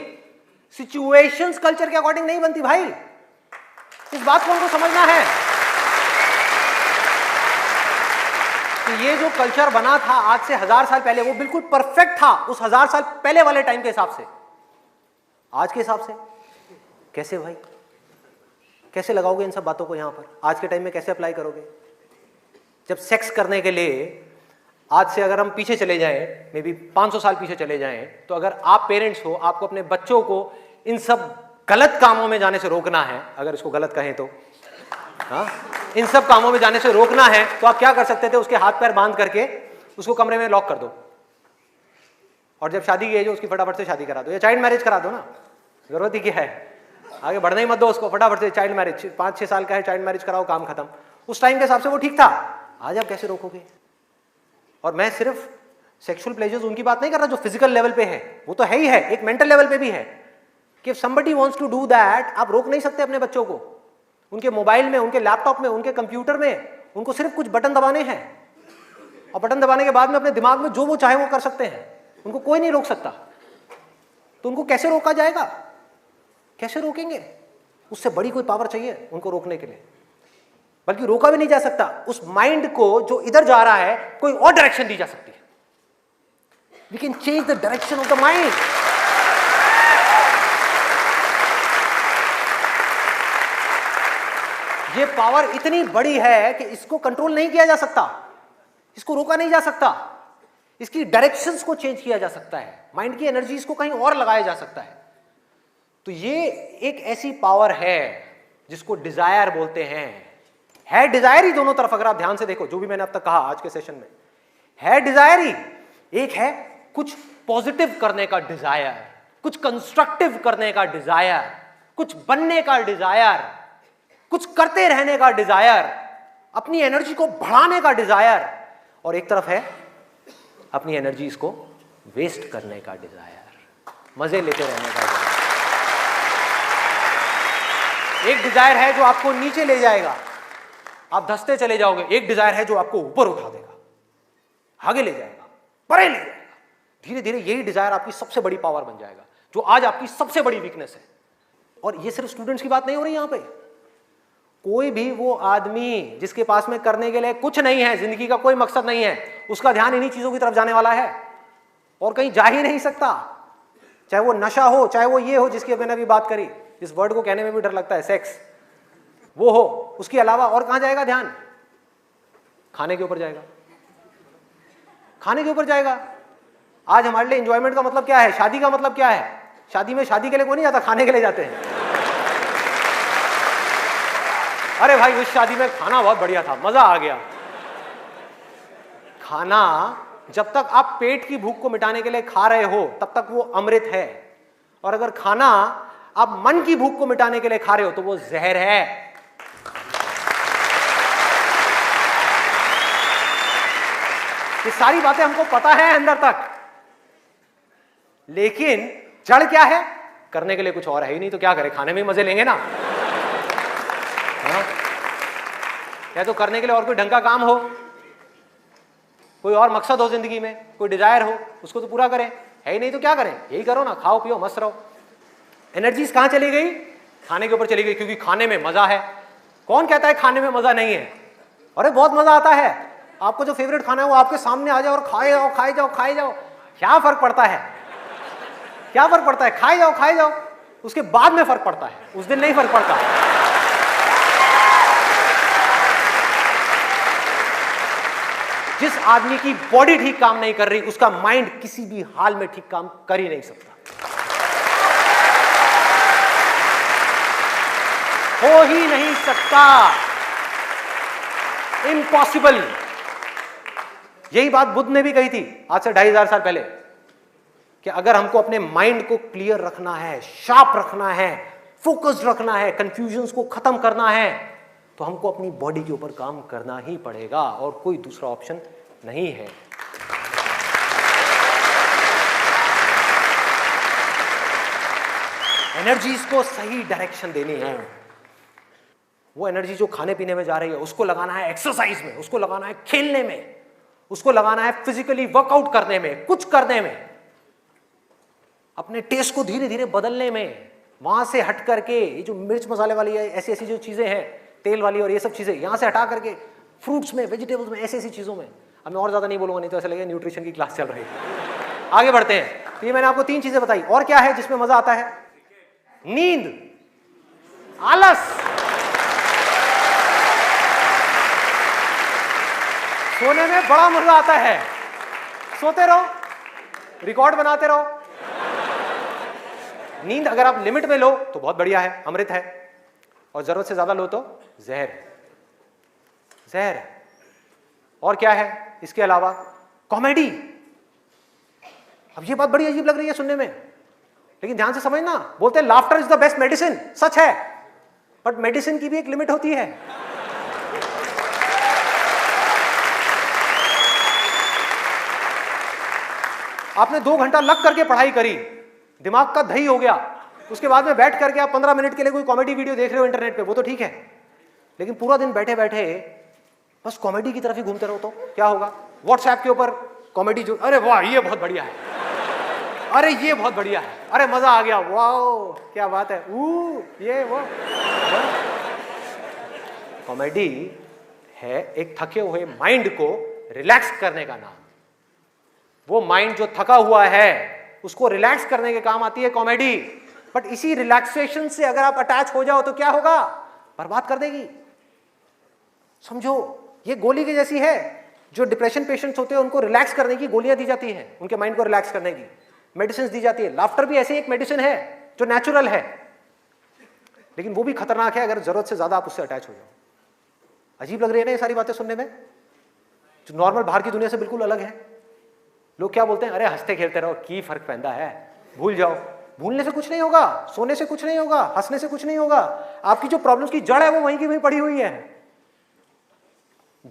सिचुएशंस कल्चर के अकॉर्डिंग नहीं बनती भाई, इस बात को उनको समझना है कि ये जो कल्चर बना था आज से 1000 साल पहले वो बिल्कुल परफेक्ट था उस 1000 साल पहले वाले टाइम के हिसाब से। आज के हिसाब से कैसे भाई, कैसे लगाओगे इन सब बातों को यहां पर, आज के टाइम में कैसे अप्लाई करोगे? जब सेक्स करने के लिए आज से अगर हम पीछे चले जाएं, मे बी 500 साल पीछे चले जाएं, तो अगर आप पेरेंट्स हो, आपको अपने बच्चों को इन सब गलत कामों में जाने से रोकना है, अगर इसको गलत कहें तो, हाँ, इन सब कामों में जाने से रोकना है, तो आप क्या कर सकते थे? उसके हाथ पैर बांध करके उसको कमरे में लॉक कर दो, और जब शादी की एज हो उसकी फटाफट से शादी करा दो, या चाइल्ड मैरिज करा दो ना, जरूरत ही क्या है, आगे बढ़ने ही मत दो उसको, फटाफट से चाइल्ड मैरिज, 5-6 साल का है, चाइल्ड मैरिज कराओ, काम खत्म। उस टाइम के हिसाब से वो ठीक था, आज आप कैसे रोकोगे? और मैं सिर्फ सेक्सुअल प्लेजर्स उनकी बात नहीं कर रहा जो फिजिकल लेवल पे है, वो तो है ही है, एक मेंटल लेवल पे भी है कि somebody wants to do that, आप रोक नहीं सकते अपने बच्चों को। उनके मोबाइल में, उनके लैपटॉप में, उनके कंप्यूटर में उनको सिर्फ कुछ बटन दबाने हैं, और बटन दबाने के बाद में अपने दिमाग में जो वो चाहे वो कर सकते हैं, उनको कोई नहीं रोक सकता। तो उनको कैसे रोका जाएगा? कैसे रोकेंगे? उससे बड़ी कोई पावर चाहिए उनको रोकने के लिए, बल्कि रोका भी नहीं जा सकता। उस माइंड को जो इधर जा रहा है कोई और डायरेक्शन दी जा सकती है। We can change the direction of the mind. ये पावर इतनी बड़ी है कि इसको कंट्रोल नहीं किया जा सकता, इसको रोका नहीं जा सकता, इसकी डायरेक्शंस को चेंज किया जा सकता है, माइंड की एनर्जीज को कहीं और लगाया जा सकता है। तो ये एक ऐसी पावर है जिसको डिजायर बोलते हैं। है डिजायर ही दोनों तरफ, अगर आप ध्यान से देखो जो भी मैंने अब तक कहा आज के सेशन में, है डिजायर ही। एक है कुछ पॉजिटिव करने का डिजायर, कुछ कंस्ट्रक्टिव करने का डिजायर, कुछ बनने का डिजायर, कुछ करते रहने का डिजायर, अपनी एनर्जी को बढ़ाने का डिजायर, और एक तरफ है अपनी एनर्जी इसको वेस्ट करने का डिजायर, मजे लेते रहने का डिजायर। एक डिजायर है जो आपको नीचे ले जाएगा, आप धंसते चले जाओगे। एक डिजायर है जो आपको ऊपर उठा देगा, आगे ले जाएगा, परे ले जाएगा। धीरे धीरे यही डिजायर आपकी सबसे बड़ी पावर बन जाएगा, जो आज आपकी सबसे बड़ी वीकनेस है। और ये सिर्फ स्टूडेंट्स की बात नहीं हो रही यहां पे, कोई भी वो आदमी जिसके पास में करने के लिए कुछ नहीं है, जिंदगी का कोई मकसद नहीं है, उसका ध्यान इन्हीं चीजों की तरफ जाने वाला है और कहीं जा ही नहीं सकता। चाहे वो नशा हो, चाहे वो ये हो जिसकी मैंने अभी बात करी, इस वर्ड को कहने में भी डर लगता है, सेक्स, वो हो, उसके अलावा और कहां जाएगा ध्यान? खाने के ऊपर जाएगा, खाने के ऊपर जाएगा। आज हमारे लिए एंजॉयमेंट का मतलब क्या है? शादी का मतलब क्या है? शादी में शादी के लिए कोई नहीं जाता, खाने के लिए जाते हैं। अरे भाई उस शादी में खाना बहुत बढ़िया था, मजा आ गया। खाना जब तक आप पेट की भूख को मिटाने के लिए खा रहे हो तब तक वो अमृत है, और अगर खाना आप मन की भूख को मिटाने के लिए खा रहे हो तो वो जहर है। ये सारी बातें हमको पता है अंदर तक, लेकिन जड़ क्या है? करने के लिए कुछ और है ही नहीं, तो क्या करें? खाने में मजे लेंगे ना। हाँ? या तो करने के लिए और कोई ढंग का काम हो, कोई और मकसद हो जिंदगी में, कोई डिजायर हो, उसको तो पूरा करें। है ही नहीं तो क्या करें? यही करो ना, खाओ पियो मस्त रहो। एनर्जीज कहां चली गई? खाने के ऊपर चली गई, क्योंकि खाने में मजा है। कौन कहता है खाने में मजा नहीं है? अरे बहुत मजा आता है। आपको जो फेवरेट खाना है वो आपके सामने आ जाओ और खाए जाओ, खाए जाओ, खाए जाओ। क्या फर्क पड़ता है? क्या फर्क पड़ता है? खाए जाओ, खाए जाओ। उसके बाद में फर्क पड़ता है, उस दिन नहीं फर्क पड़ता। जिस आदमी की बॉडी ठीक काम नहीं कर रही, उसका माइंड किसी भी हाल में ठीक काम कर ही नहीं सकता, हो ही नहीं सकता, इम्पॉसिबल। यही बात बुद्ध ने भी कही थी आज से 2500 साल पहले, कि अगर हमको अपने माइंड को क्लियर रखना है, शार्प रखना है, फोकस्ड रखना है, कंफ्यूजन्स को खत्म करना है, तो हमको अपनी बॉडी के ऊपर काम करना ही पड़ेगा, और कोई दूसरा ऑप्शन नहीं है। एनर्जीज को सही डायरेक्शन देनी है। वो एनर्जी जो खाने पीने में जा रही है उसको लगाना है एक्सरसाइज में, उसको लगाना है खेलने में, उसको लगाना है फिजिकली वर्कआउट करने में, कुछ करने में। अपने टेस्ट को धीरे धीरे बदलने में, वहां से हट करके ये जो मिर्च मसाले वाली ऐसी ऐसी जो चीजें हैं, तेल वाली और ये सब चीजें, यहां से हटा करके फ्रूट्स में, वेजिटेबल्स में, ऐसी ऐसी चीजों में। अब मैं और ज्यादा नहीं बोलूंगा, नहीं तो ऐसा लगेगा न्यूट्रिशन की क्लास चल रही है। आगे बढ़ते हैं। तो ये मैंने आपको 3 चीजें बताई। और क्या है जिसमें मजा आता है? नींद, आलस। सोने में बड़ा मजा आता है, सोते रहो, रिकॉर्ड बनाते रहो। नींद अगर आप लिमिट में लो तो बहुत बढ़िया है, अमृत है, और जरूरत से ज्यादा लो तो जहर है, जहर है। और क्या है इसके अलावा? कॉमेडी। अब ये बात बड़ी अजीब लग रही है सुनने में, लेकिन ध्यान से समझना, बोलते हैं laughter is the best medicine. सच है, बट मेडिसिन की भी एक लिमिट होती है। आपने 2 घंटा लग करके पढ़ाई करी, दिमाग का दही हो गया, उसके बाद में बैठ करके आप 15 मिनट के लिए कोई कॉमेडी वीडियो देख रहे हो इंटरनेट पे, वो तो ठीक है, लेकिन पूरा दिन बैठे बैठे बस कॉमेडी की तरफ ही घूमते रहो तो क्या होगा? व्हाट्सएप के ऊपर कॉमेडी जो, अरे वाह ये बहुत बढ़िया है, अरे ये बहुत बढ़िया है, अरे मजा आ गया, वाह क्या बात है, ये वो। कॉमेडी है एक थके हुए माइंड को रिलैक्स करने का नाम। वो माइंड जो थका हुआ है उसको रिलैक्स करने के काम आती है कॉमेडी। बट इसी रिलैक्सेशन से अगर आप अटैच हो जाओ तो क्या होगा? बर्बाद कर देगी। समझो ये गोली की जैसी है। जो डिप्रेशन पेशेंट्स होते हैं उनको रिलैक्स करने की गोलियां दी जाती हैं, उनके माइंड को रिलैक्स करने की मेडिसिन दी जाती है। लाफ्टर भी ऐसे एक मेडिसिन है जो नेचुरल है, लेकिन वो भी खतरनाक है अगर जरूरत से ज्यादा आप उससे अटैच हो जाओ। अजीब लग रही है ना ये सारी बातें सुनने में, जो नॉर्मल बाहर की दुनिया से बिल्कुल अलग है। लोग क्या बोलते हैं? अरे हंसते खेलते रहो, की फर्क पैदा है, भूल जाओ। भूलने से कुछ नहीं होगा, सोने से कुछ नहीं होगा, हंसने से कुछ नहीं होगा। आपकी जो प्रॉब्लम्स की जड़ है वो वहीं की वहीं पड़ी हुई है।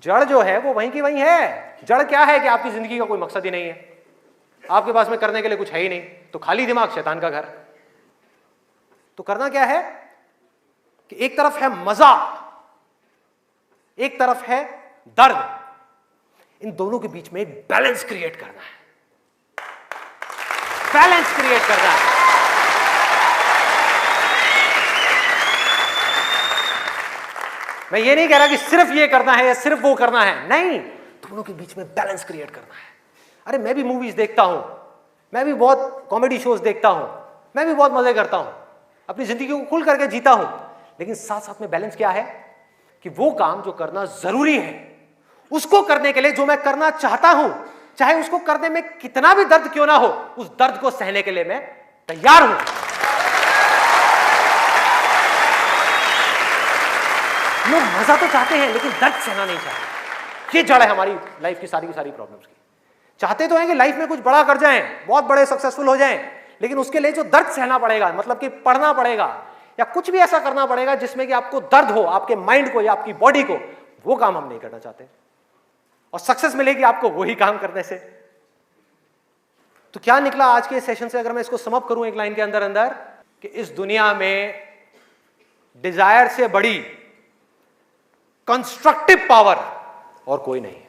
जड़ जो है वो वहीं की वहीं है। जड़ क्या है कि आपकी जिंदगी का कोई मकसद ही नहीं है, आपके पास में करने के लिए कुछ है ही नहीं, तो खाली दिमाग शैतान का घर। तो करना क्या है कि एक तरफ है मजा, एक तरफ है दर्द, इन दोनों के बीच में एक बैलेंस क्रिएट करना है। बैलेंस क्रिएट करना है। मैं ये नहीं कह रहा कि सिर्फ ये करना है या सिर्फ वो करना है, नहीं, दोनों के बीच में बैलेंस क्रिएट करना है। अरे मैं भी मूवीज देखता हूं, मैं भी बहुत कॉमेडी शोज देखता हूं, मैं भी बहुत मजे करता हूं, अपनी जिंदगी को खुल करके जीता हूं, लेकिन साथ साथ में बैलेंस क्या है कि वो काम जो करना जरूरी है उसको करने के लिए जो मैं करना चाहता हूं, चाहे उसको करने में कितना भी दर्द क्यों ना हो, उस दर्द को सहने के लिए मैं तैयार हूं। लोग मजा तो चाहते हैं लेकिन दर्द सहना नहीं चाहते। ये जड़ है हमारी लाइफ की सारी प्रॉब्लम्स की। चाहते तो हैं कि लाइफ में कुछ बड़ा कर जाएं, बहुत बड़े सक्सेसफुल हो जाएं, लेकिन उसके लिए जो दर्द सहना पड़ेगा, मतलब कि पढ़ना पड़ेगा या कुछ भी ऐसा करना पड़ेगा जिसमें कि आपको दर्द हो, आपके माइंड को या आपकी बॉडी को, वो काम हम नहीं करना चाहते। और सक्सेस मिलेगी आपको वही काम करने से। तो क्या निकला आज के सेशन से, अगर मैं इसको समअप करूं एक लाइन के अंदर अंदर, कि इस दुनिया में डिजायर से बड़ी कंस्ट्रक्टिव पावर और कोई नहीं।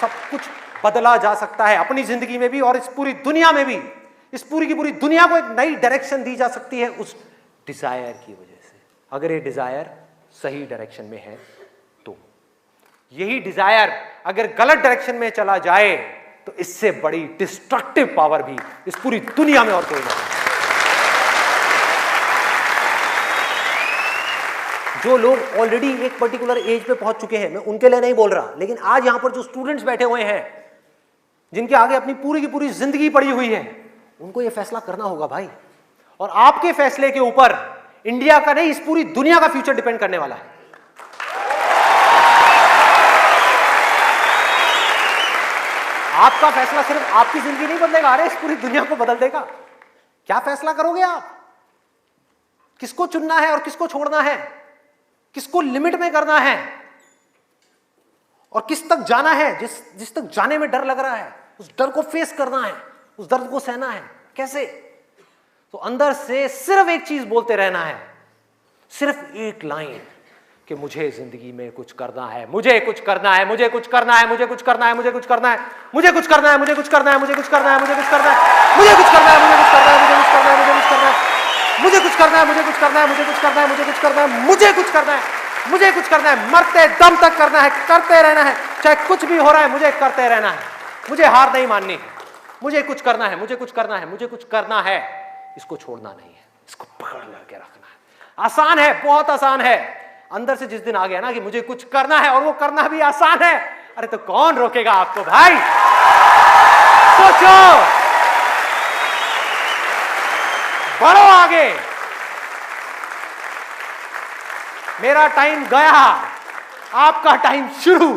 सब कुछ बदला जा सकता है अपनी जिंदगी में भी और इस पूरी दुनिया में भी। इस पूरी की पूरी दुनिया को एक नई डायरेक्शन दी जा सकती है उस डिजायर की वजह से, अगर ये डिजायर सही डायरेक्शन में है तो। यही डिजायर अगर गलत डायरेक्शन में चला जाए तो इससे बड़ी डिस्ट्रक्टिव पावर भी इस पूरी दुनिया में और कोई नहीं। जो लोग ऑलरेडी एक पर्टिकुलर एज पे पहुंच चुके हैं, मैं उनके लिए नहीं बोल रहा, लेकिन आज यहां पर जो स्टूडेंट्स बैठे हुए हैं जिनके आगे अपनी पूरी की पूरी जिंदगी पड़ी हुई है, उनको यह फैसला करना होगा भाई। और आपके फैसले के ऊपर इंडिया का नहीं, इस पूरी दुनिया का फ्यूचर डिपेंड करने वाला है। आपका फैसला सिर्फ आपकी जिंदगी नहीं बदलेगा, अरे इस पूरी दुनिया को बदल देगा। क्या फैसला करोगे आप? किसको चुनना है और किसको छोड़ना है, किसको लिमिट में करना है और किस तक जाना है। जिस तक जाने में डर लग रहा है, उस डर को फेस करना है, उस दर्द को सहना है। कैसे? तो अंदर से सिर्फ एक चीज बोलते रहना है, सिर्फ एक लाइन, कि मुझे जिंदगी में कुछ करना है, मुझे कुछ करना है, मुझे कुछ करना है, मुझे कुछ करना है, मुझे कुछ करना है, मुझे कुछ करना है, मुझे कुछ करना है, मुझे कुछ करना है, मुझे कुछ करना है, मुझे कुछ करना है, मुझे कुछ करना है, मुझे कुछ करना है, मुझे कुछ करना है, मुझे कुछ करना है, मुझे कुछ करना है, मुझे कुछ करना है, मुझे कुछ करना है, मुझे कुछ करना है, मुझे कुछ करना है, मरते दम तक करना है, करते रहना है, चाहे कुछ भी हो रहा है, मुझे करते रहना है, मुझे हार नहीं माननी, मुझे कुछ करना है, मुझे कुछ करना है, मुझे कुछ करना है, इसको छोड़ना नहीं है, इसको पकड़ करके रखना है। आसान है, बहुत आसान है। अंदर से जिस दिन आ गया ना कि मुझे कुछ करना है और वो करना भी आसान है, अरे तो कौन रोकेगा आपको भाई? सोचो, बढ़ो आगे। मेरा टाइम गया, आपका टाइम शुरू।